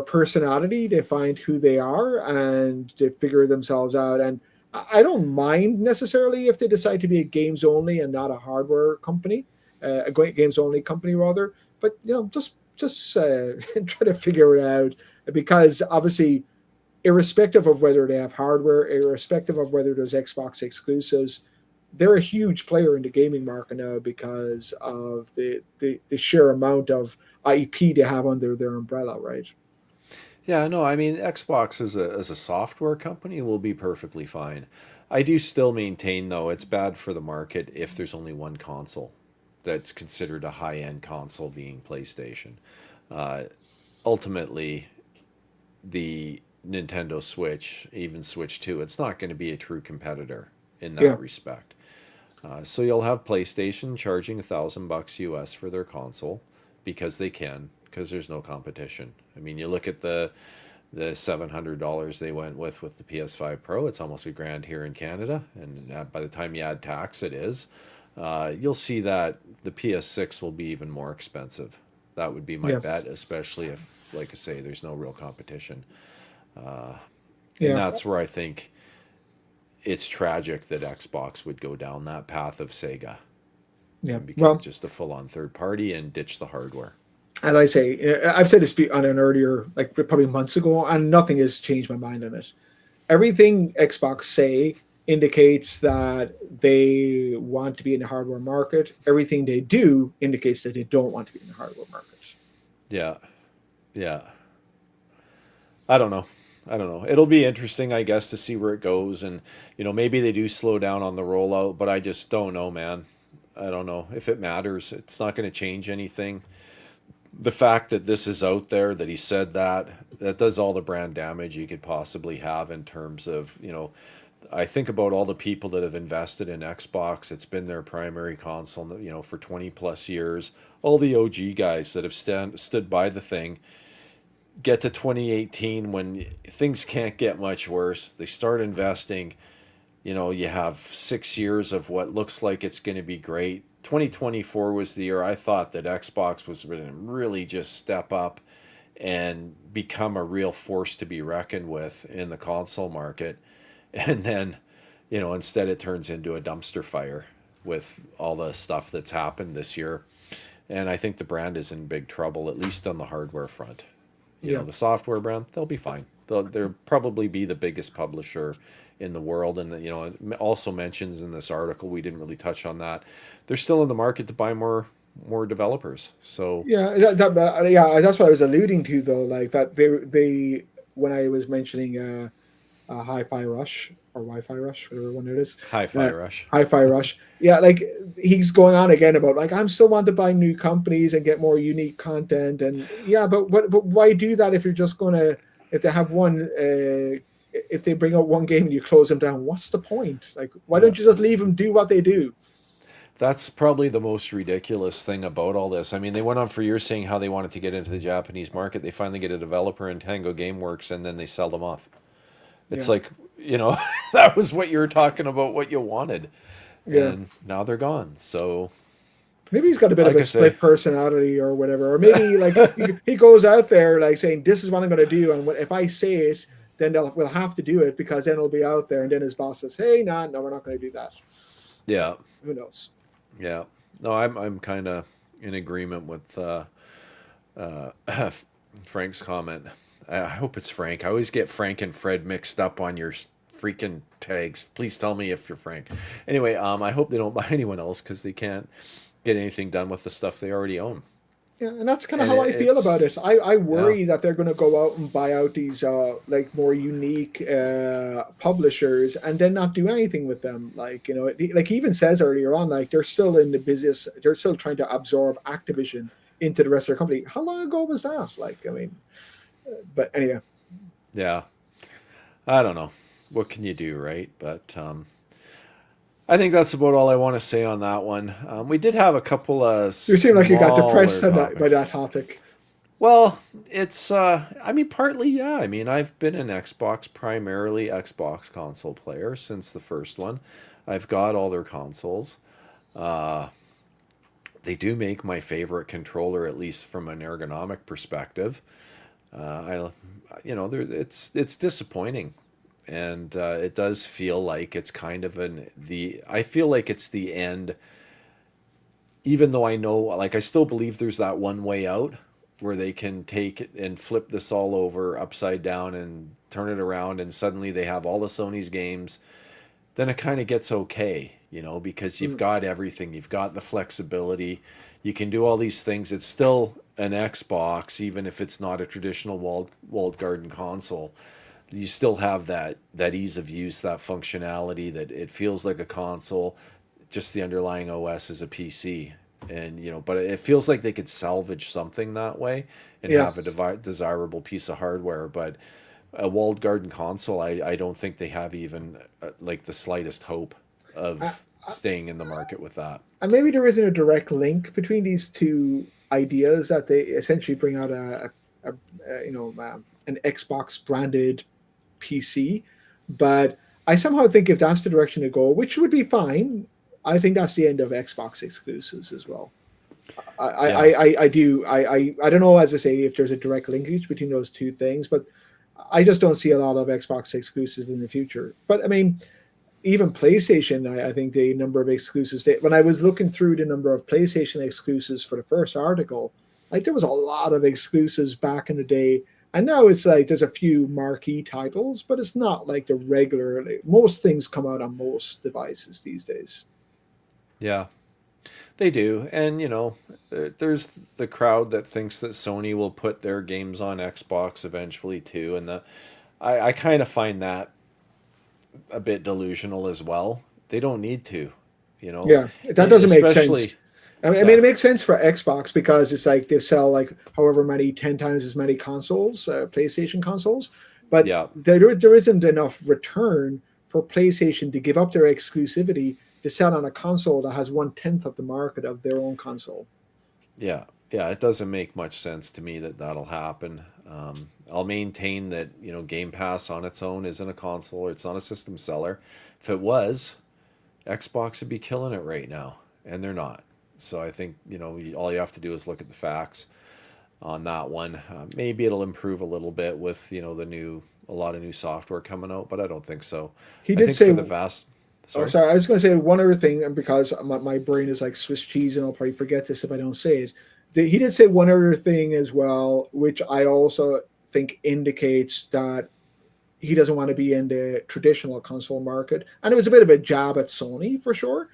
personality, they find who they are, and they figure themselves out. And I don't mind necessarily if they decide to be a games only and not a hardware company, a games only company rather. But just try to figure it out because obviously, irrespective of whether they have hardware, irrespective of whether there's Xbox exclusives, they're a huge player in the gaming market now because of the sheer amount of IP they have under their umbrella, right? Yeah, no, I mean Xbox as a software company will be perfectly fine. I do still maintain though it's bad for the market if there's only one console that's considered a high-end console being PlayStation. Uh, Ultimately, the Nintendo Switch, even Switch 2, it's not going to be a true competitor in Yeah, that respect. So you'll have PlayStation charging $1,000 US for their console because they can, because there's no competition. I mean, you look at the $700 they went with the PS5 Pro. It's almost a grand here in Canada, and by the time you add tax, it is. You'll see that the PS6 will be even more expensive. That would be my yeah, bet, especially if, like I say, there's no real competition. And yeah, that's where I think it's tragic that Xbox would go down that path of Sega yeah. and become Well, just a full-on third party and ditch the hardware. as I say, I've said this on an earlier, like probably months ago, and nothing has changed my mind on it. Everything Xbox say indicates that they want to be in the hardware market. Everything they do indicates that they don't want to be in the hardware market. Yeah, yeah. I don't know. I don't know. It'll be interesting, I guess, to see where it goes, and maybe they do slow down on the rollout, but I just don't know, man. I don't know if it matters. It's not going to change anything. The fact that this is out there, that he said that does all the brand damage you could possibly have in terms of, I think about all the people that have invested in Xbox. It's been their primary console, for 20 plus years. All the OG guys that have stood by the thing get to 2018 when things can't get much worse. They start investing. You have 6 years of what looks like it's going to be great. 2024 was the year I thought that Xbox was going to really just step up and become a real force to be reckoned with in the console market. And then, instead it turns into a dumpster fire with all the stuff that's happened this year. And I think the brand is in big trouble, at least on the hardware front. Yeah, The software brand, they'll be fine. They'll probably be the biggest publisher in the world. And, it also mentions in this article, we didn't really touch on that, they're still in the market to buy more developers. So, yeah, yeah. That's what I was alluding to, though. Like that, they when I was mentioning Hi-Fi Rush or Wi-Fi Rush, whatever one it is. Hi-Fi Rush. Hi-Fi Rush. Yeah, like he's going on again about like I'm still want to buy new companies and get more unique content, and yeah, but why do that if you're just gonna if they have one if they bring out one game and you close them down, what's the point? Like, why Yeah. don't you just leave them do what they do? That's probably the most ridiculous thing about all this. I mean, they went on for years saying how they wanted to get into the Japanese market. They finally get a developer in Tango Gameworks, and then they sell them off. It's Yeah, like, that was what you were talking about, what you wanted. yeah. And now they're gone. So, Maybe he's got a bit of like a I say, split personality or whatever. Or maybe like he goes out there like saying, "This is what I'm going to do," and if I say it, then we'll have to do it because then it'll be out there. And then his boss says, "Hey, nah, no, we're not going to do that." yeah, Who knows? yeah. No, I'm kind of in agreement with Frank's comment. I hope it's Frank. I always get Frank and Fred mixed up on your freaking tags. Please tell me if you're Frank. Anyway, I hope they don't buy anyone else because they can't get anything done with the stuff they already own. Yeah, and that's kind of And how I feel about it's it. I yeah, worry that they're going to go out and buy out these like more unique publishers and then not do anything with them. Like like he even says earlier on, like they're still in the business. They're still trying to absorb Activision into the rest of their company. How long ago was that? Like, I mean, but anyway, yeah. I don't know. What can you do, right? But I think that's about all I want to say on that one. We did have a couple of you seem like you got smaller depressed by topics. that topic. Well, it's I mean partly yeah. I mean, I've been an Xbox primarily Xbox console player since the first one. I've got all their consoles. Uh they do make my favorite controller at least from an ergonomic perspective. I it's disappointing. And it does feel like it's kind of I feel like it's the end, even though I know, like, I still believe there's that one way out where they can take it and flip this all over upside down and turn it around, and suddenly they have all of Sony's games, then it kind of gets okay, because you've Mm. got everything. You've got the flexibility. You can do all these things. It's still an Xbox, even if it's not a traditional walled garden console. You still have that ease of use, that functionality, that it feels like a console. Just the underlying OS is a PC, and but it feels like they could salvage something that way and Yeah. have a desirable piece of hardware. But a walled garden console, I don't think they have even like the slightest hope I, of staying in the market with that. and maybe there isn't a direct link between these two ideas that they essentially bring out an Xbox branded PC, but I somehow think if that's the direction to go, which would be fine, I think that's the end of Xbox exclusives as well. Yeah, I do I don't know, as I say, if there's a direct linkage between those two things, but I just don't see a lot of Xbox exclusives in the future. But I mean, even PlayStation, I think the number of exclusives. When I was looking through the number of PlayStation exclusives for the first article, like there was a lot of exclusives back in the day, and now it's like there's a few marquee titles, but it's not like the regular. Like, most things come out on most devices these days. yeah, they do. And there's the crowd that thinks that Sony will put their games on Xbox eventually too, and I kind of find that a bit delusional as well. They don't need to, you know, Yeah, that doesn't make sense. especially, I mean, yeah, it makes sense for Xbox because it's like they sell like however many 10 times as many consoles, PlayStation consoles, but yeah, there isn't enough return for PlayStation to give up their exclusivity to sell on a console that has 1/10 of the market of their own console. yeah, yeah. It doesn't make much sense to me that that'll happen. I'll maintain that Game Pass on its own isn't a console, or it's not a system seller. If it was, Xbox would be killing it right now, and they're not. So I think all you have to do is look at the facts on that one. Maybe it'll improve a little bit with a lot of new software coming out, but I don't think so. He I did think for say, the vast, oh, sorry, sorry, I was going to say one other thing, and because my brain is like Swiss cheese, and I'll probably forget this if I don't say it. He did say one other thing as well, which I also think indicates that he doesn't want to be in the traditional console market. And it was a bit of a jab at Sony for sure.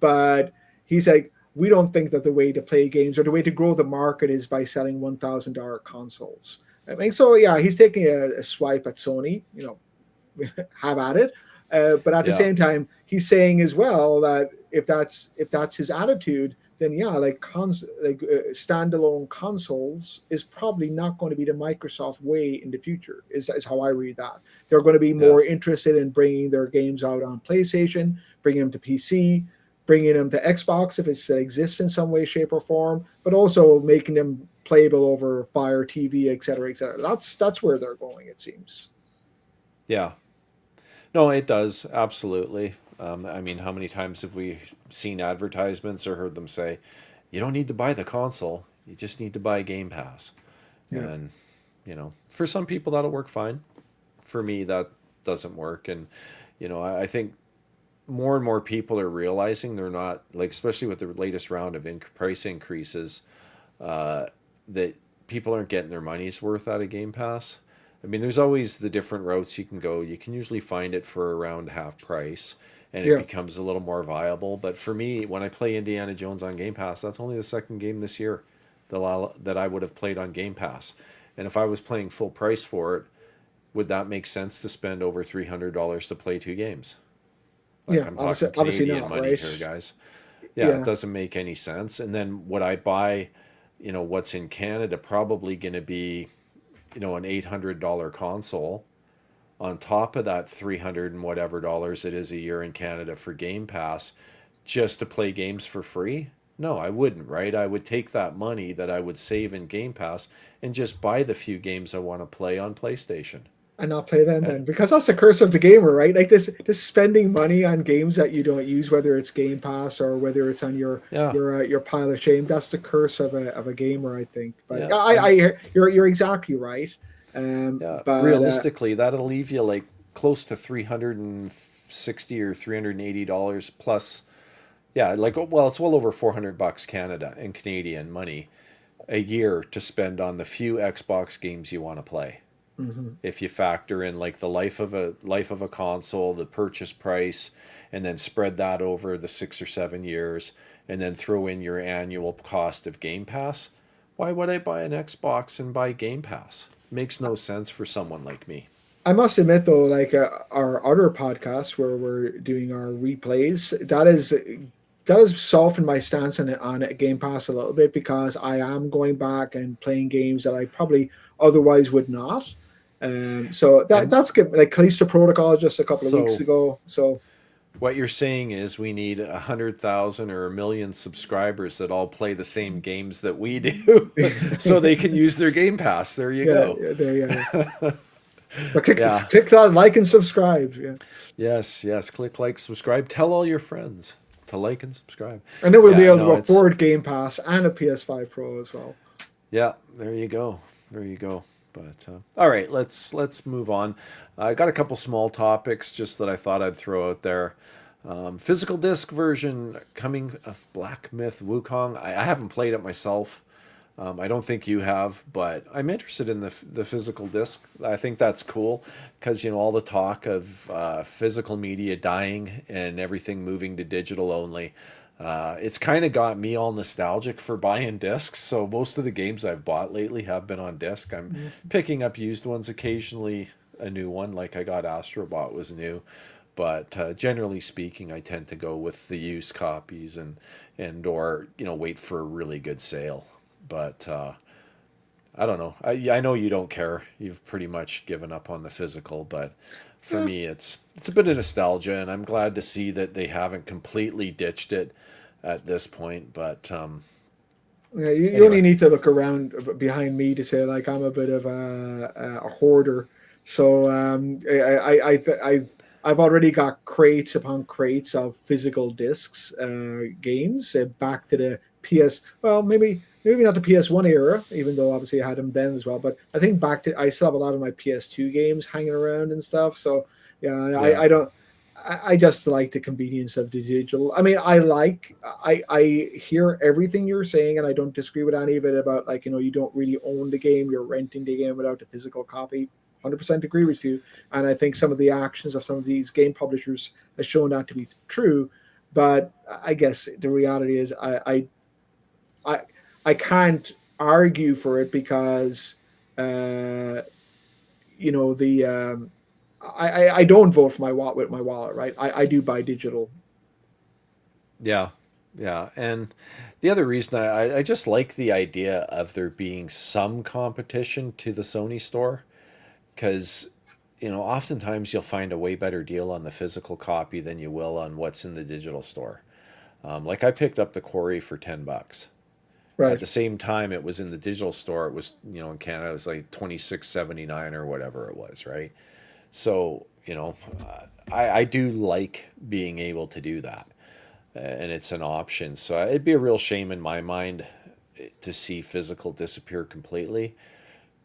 But he's like, we don't think that the way to play games or the way to grow the market is by selling $1,000 consoles. I mean, so yeah, he's taking a swipe at Sony, have at it. But at the yeah, same time, he's saying as well that if that's his attitude, then yeah, standalone consoles is probably not going to be the Microsoft way in the future. Is how I read that. They're going to be yeah, more interested in bringing their games out on PlayStation, bringing them to PC, bringing them to Xbox if it still exists in some way, shape, or form, but also making them playable over Fire TV, et cetera, et cetera. That's where they're going. It seems. yeah. No, it does absolutely. I mean, how many times have we seen advertisements or heard them say, "You don't need to buy the console; you just need to buy Game Pass." Yeah. And for some people that'll work fine. For me, that doesn't work. And I think more and more people are realizing they're not, like, especially with the latest round of price increases, that people aren't getting their money's worth out of Game Pass. I mean, there's always the different routes you can go. You can usually find it for around half price, and it Yeah. becomes a little more viable. But for me, when I play Indiana Jones on Game Pass, that's only the second game this year that I would have played on Game Pass. And if I was playing full price for it, would that make sense to spend over $300 to play two games? Like, Yeah. I'm Obviously, talking obviously Canadian not, money right? here, guys. Yeah, it Yeah. doesn't make any sense. And then would I buy, what's in Canada probably going to be, an $800 console on top of that 300 and whatever dollars it is a year in Canada for Game Pass, just to play games for free? No, I wouldn't, right? I would take that money that I would save in Game Pass and just buy the few games I want to play on PlayStation. And not play them Uh, then, because that's the curse of the gamer, right? Like this spending money on games that you don't use, whether it's Game Pass or whether it's on your yeah, your pile of shame. That's the curse of a gamer, I think. But yeah, yeah, and you're exactly right. yeah, But realistically, that'll leave you like close to 360 or $380 plus. Yeah, like, well, it's well over $400 Canada in Canadian money a year to spend on the few Xbox games you want to play. Hmm. If you factor in like the life of a console, the purchase price, and then spread that over the 6 or 7 years, and then throw in your annual cost of Game Pass, why would I buy an Xbox and buy Game Pass? Makes no sense for someone like me. I must admit though, like our other podcast where we're doing our replays, that has softened my stance on Game Pass a little bit because I am going back and playing games that I probably otherwise would not. So And that's good. Like Callisto Protocol just a couple of weeks so ago. So what you're saying is we need 100,000 or 1 million subscribers that all play the same games that we do, so they can use their Game Pass. There you yeah, go. yeah, there, yeah. But click Yeah. click that like and subscribe. Yeah, Yes. Yes. Click like, subscribe. Tell all your friends to like and subscribe. and then we'll be Yeah. able to No. It's afford Game Pass and a PS5 Pro as well. Yeah. There you go. There you go. But all right, let's move on. I got a couple small topics just that I thought I'd throw out there. Physical disc version coming of Black Myth Wukong. I haven't played it myself. I don't think you have, but I'm interested in the physical disc. I think that's cool because all the talk of physical media dying and everything moving to digital only. It's kind of got me all nostalgic for buying discs. So most of the games I've bought lately have been on disc. I'm picking up used ones occasionally. A new one, like I got Astrobot, was new, but generally speaking, I tend to go with the used copies and or wait for a really good sale. But I don't know. I know you don't care. You've pretty much given up on the physical, but for Yeah, me, it's a bit of nostalgia, and I'm glad to see that they haven't completely ditched it at this point. But yeah, you only anyway, need to look around behind me to say like I'm a bit of a hoarder. So I've already got crates upon crates of physical discs games back to the PS. Well, maybe not the PS1 era, even though obviously I had them then as well. But I think back to I still have a lot of my PS2 games hanging around and stuff. So yeah, yeah, I don't. I just like the convenience of the digital. I mean, I hear everything you're saying, and I don't disagree with any of it about like you don't really own the game, you're renting the game without the physical copy. 100% agree with you, and I think some of the actions of some of these game publishers has shown that to be true. But I guess the reality is, I, I can't argue for it because uh, the I don't vote for my wallet with my wallet, right? I do buy digital. yeah, yeah. And the other reason I just like the idea of there being some competition to the Sony store, because oftentimes you'll find a way better deal on the physical copy than you will on what's in the digital store. Like I picked up the Quarry for $10. At Right. the same time, it was in the digital store. It was in Canada, it was like 26.79 or whatever it was, right? So I do like being able to do that, and it's an option. So it'd be a real shame in my mind to see physical disappear completely,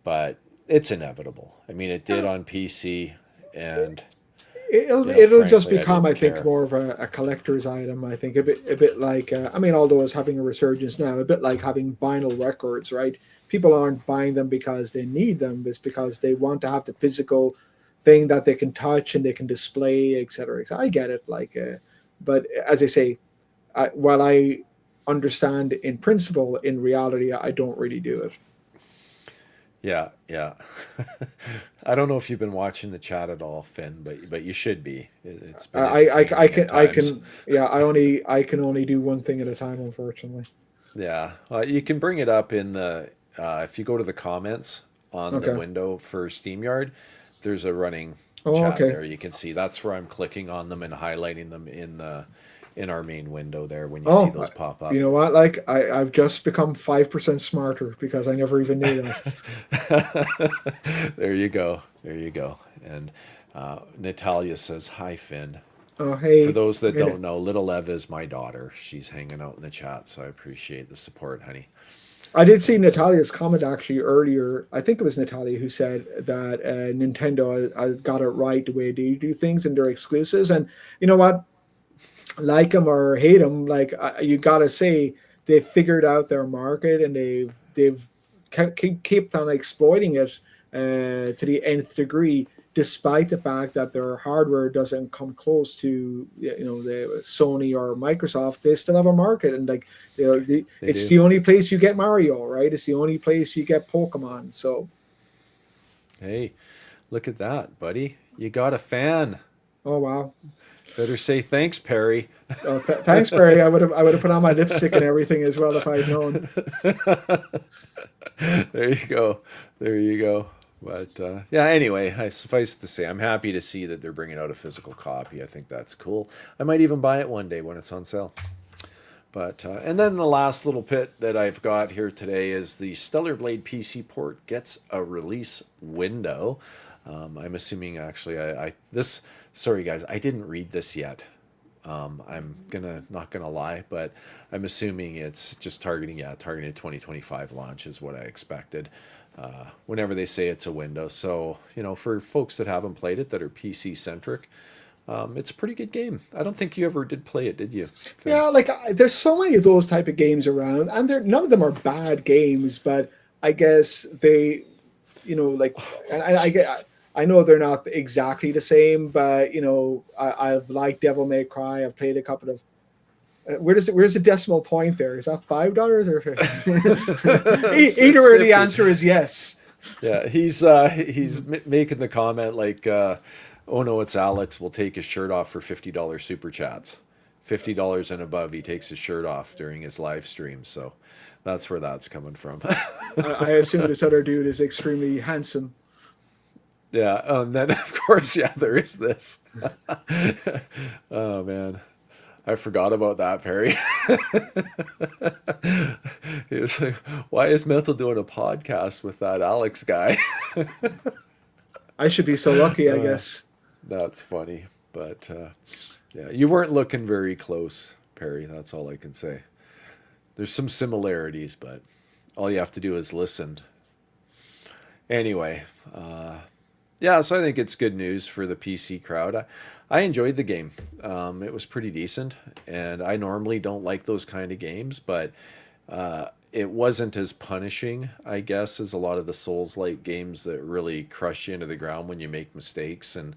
but it's inevitable. I mean, it did Uh, on PC, and it'll just frankly, I become, I didn't think, care. more of a collector's item. I think a bit like I mean, although it's having a resurgence now, a bit like having vinyl records, right? People aren't buying them because they need them; it's because they want to have the physical thing that they can touch and they can display, etc. I get it, but as I say, while I understand in principle, in reality, I don't really do it. Yeah, yeah. I don't know if you've been watching the chat at all, Finn, but you should be. It's been I entertaining at can I times. can yeah I can only do one thing at a time, unfortunately. Yeah, you can bring it up in the if you go to the comments on the Okay. window for SteamYard, there's a running Oh, chat okay. there. You can see that's where I'm clicking on them and highlighting them in our main window there when you see Oh, those pop you up. know what? Like I've just become 5% smarter because I never even knew that. There you go. There you go. And Natalia says, "Hi, Finn." Oh, For hey, those that in don't it. know, little Ev is my daughter. She's hanging out in the chat, so I appreciate the support, honey. I did see But Natalia's comment actually earlier. I think it was Natalia who said that Nintendo got it right the way they do things and their exclusives. And you know what? Like them or hate them, like you gotta say they figured out their market and they've kept on exploiting it to the nth degree, despite the fact that their hardware doesn't come close to the Sony or Microsoft. They still have a market, and like They it's do. the only place you get Mario, right? It's the only place you get Pokemon. So, Hey, look at that, buddy. You got a fan. oh wow. Better say thanks, Perry. Oh, thanks, Barry. I would have put on my lipstick and everything as well if I'd known. There you go. There you go. But yeah, anyway, I suffice it to say, I'm happy to see that they're bringing out a physical copy. I think that's cool. I might even buy it one day when it's on sale. But and then the last little bit that I've got here today is the Stellar Blade PC port gets a release window. I'm assuming actually I this sorry guys, I didn't read this yet. I'm not gonna lie, but I'm assuming it's just targeting 2025 launch is what I expected. Whenever they say it's a window, so for folks that haven't played it that are PC centric, it's a pretty good game. I don't think you ever did play it, did you, Finn? Yeah, like there's so many of those type of games around, and none of them are bad games, but I guess they, like, and I get. I know they're not exactly the same, but I've liked Devil May Cry. I've played a couple of. Where's the decimal point there? Is that $5 or either or the answer is yes. Yeah, he's making the comment like, oh no, it's Alex. Will take his shirt off for $50 super chats. $50 and above, he takes his shirt off during his live stream. So that's where that's coming from. I assume this other dude is extremely handsome. Yeah, and then of course, yeah, there is this. Oh man, I forgot about that, Perry. He was like, "Why is Metal doing a podcast with that Alex guy?" I should be so lucky, I guess. That's funny, but yeah, you weren't looking very close, Perry. That's all I can say. There's some similarities, but all you have to do is listen. Anyway. Yeah, so I think it's good news for the PC crowd. I enjoyed the game. It was pretty decent, and I normally don't like those kind of games, but it wasn't as punishing, I guess, as a lot of the Souls-like games that really crush you into the ground when you make mistakes, and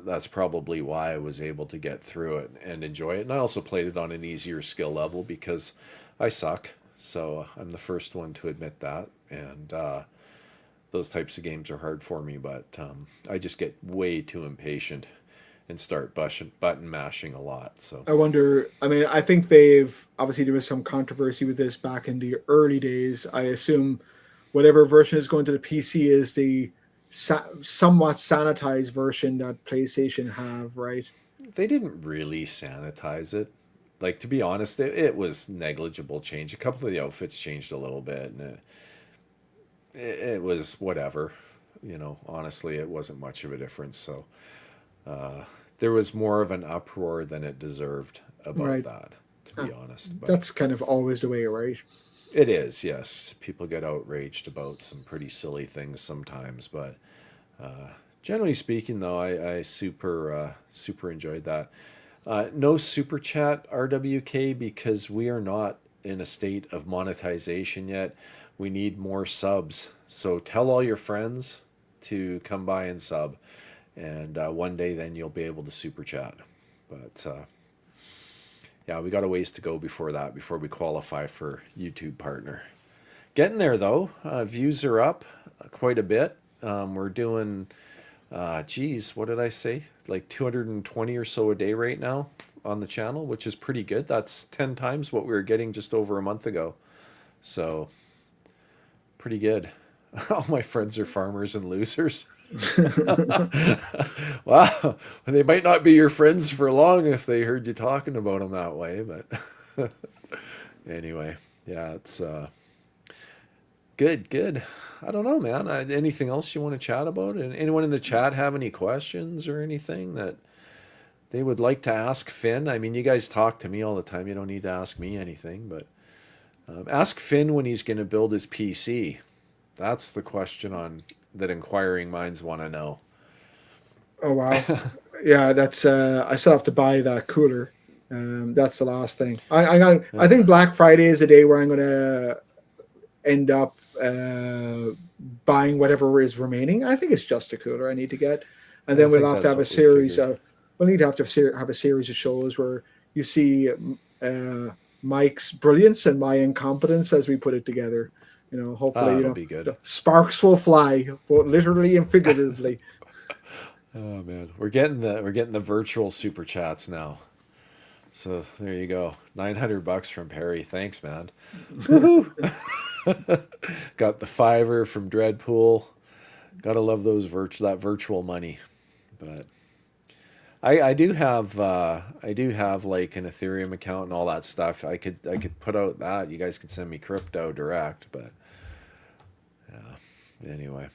that's probably why I was able to get through it and enjoy it. And I also played it on an easier skill level because I suck, so I'm the first one to admit that, and those types of games are hard for me, but I just get way too impatient and start button mashing a lot. So I wonder. I mean, I think they've obviously there was some controversy with this back in the early days. I assume whatever version is going to the PC is the somewhat sanitized version that PlayStation have, right? they didn't really sanitize it. Like, to be honest, it was negligible change. A couple of the outfits changed a little bit, and it was whatever. Honestly, it wasn't much of a difference. So there was more of an uproar than it deserved about Right. that, to be honest. But That's kind of always the way, right? it is, yes. People get outraged about some pretty silly things sometimes, but generally speaking, though, I super enjoyed that. No super chat RWK because we are not in a state of monetization yet. We need more subs. So tell all your friends to come by and sub, and one day then you'll be able to super chat. But yeah, we got a ways to go before that, before we qualify for YouTube partner. Getting there though. Views are up quite a bit. We're doing, geez, what did I say? Like 220 or so a day right now on the channel, which is pretty good. That's 10 times what we were getting just over a month ago. So pretty good. All my friends are farmers and losers. Wow, they might not be your friends for long if they heard you talking about them that way, but anyway, yeah, it's good. I don't know, man. Anything else you want to chat about? And anyone in the chat have any questions or anything that they would like to ask Finn? I mean, you guys talk to me all the time. You don't need to ask me anything, but ask Finn when he's going to build his PC. That's the question that inquiring minds want to know. Oh wow, yeah. That's I still have to buy that cooler. That's the last thing. I think Black Friday is the day where I'm gonna end up buying whatever is remaining. I think it's just a cooler I need to get, and I then we'll think have to that's have a what we series figured. of. We'll need to have a series of shows where you see Mike's brilliance and my incompetence as we put it together. Hopefully, It'll be good. the sparks will fly, both literally and figuratively. Oh man, we're getting the virtual super chats now. So there you go. $900 from Perry. Thanks, man. Woohoo! Got the fiver from Dreadpool. Gotta love that virtual money. But I do have like an Ethereum account and all that stuff. I could put out that. You guys could send me crypto direct, but anyway.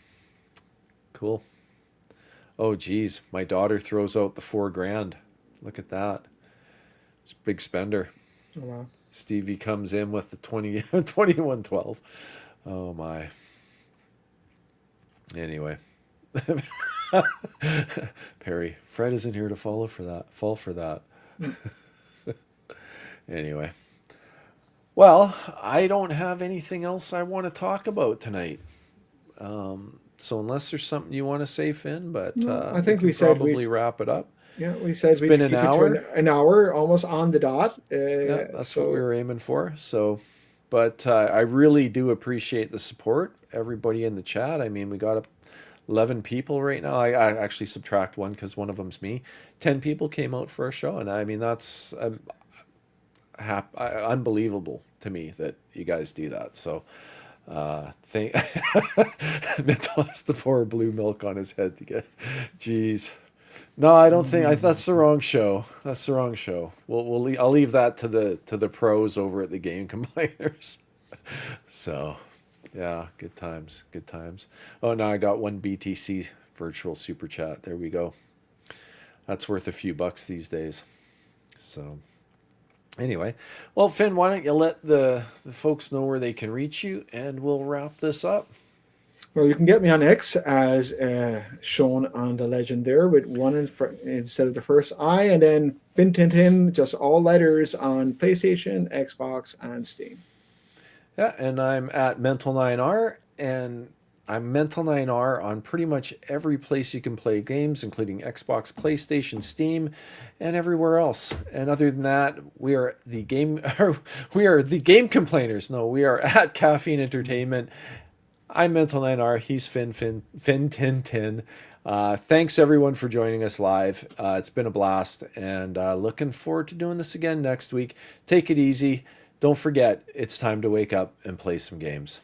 Cool. Oh geez, my daughter throws out the 4 grand. Look at that. It's a big spender. Oh, wow. Stevie comes in with the 2112. Oh my. Anyway. Perry, Fred isn't here to fall for that. Anyway. Well, I don't have anything else I want to talk about tonight. So unless there's something you want to say, Finn, but No, I we think can we said probably we'd. wrap it up. Yeah, we said It's been we'd an keep it to hour. an hour, almost on the dot. Yeah, that's what we So were aiming for. So, but I really do appreciate the support, everybody in the chat. I mean, we got up 11 people right now. I actually subtract one because one of them's me. 10 people came out for a show, and I mean that's unbelievable to me that you guys do that. So, thank Mitchell has to pour blue milk on his head to get. Jeez. No, I don't think that's the wrong show. That's the wrong show. I'll leave that to the pros over at the Game Complainers. So, yeah, good times, good times. Oh, now I got one BTC virtual super chat. There we go. That's worth a few bucks these days. So, anyway, well, Finn, why don't you let the folks know where they can reach you, and we'll wrap this up. well, you can get me on X as shown on the legend there with one instead of the first I, and then Fintintin, just all letters on PlayStation, Xbox, and Steam. Yeah, and I'm at Mental9R, and I'm Mental9R on pretty much every place you can play games, including Xbox, PlayStation, Steam, and everywhere else. And other than that, we are the game we are the Game Complainers. No, we are at Caffeine Entertainment. I'm Mental9R. He's Fin Tin Tin. Thanks everyone for joining us live. It's been a blast, and looking forward to doing this again next week. Take it easy. Don't forget, it's time to wake up and play some games.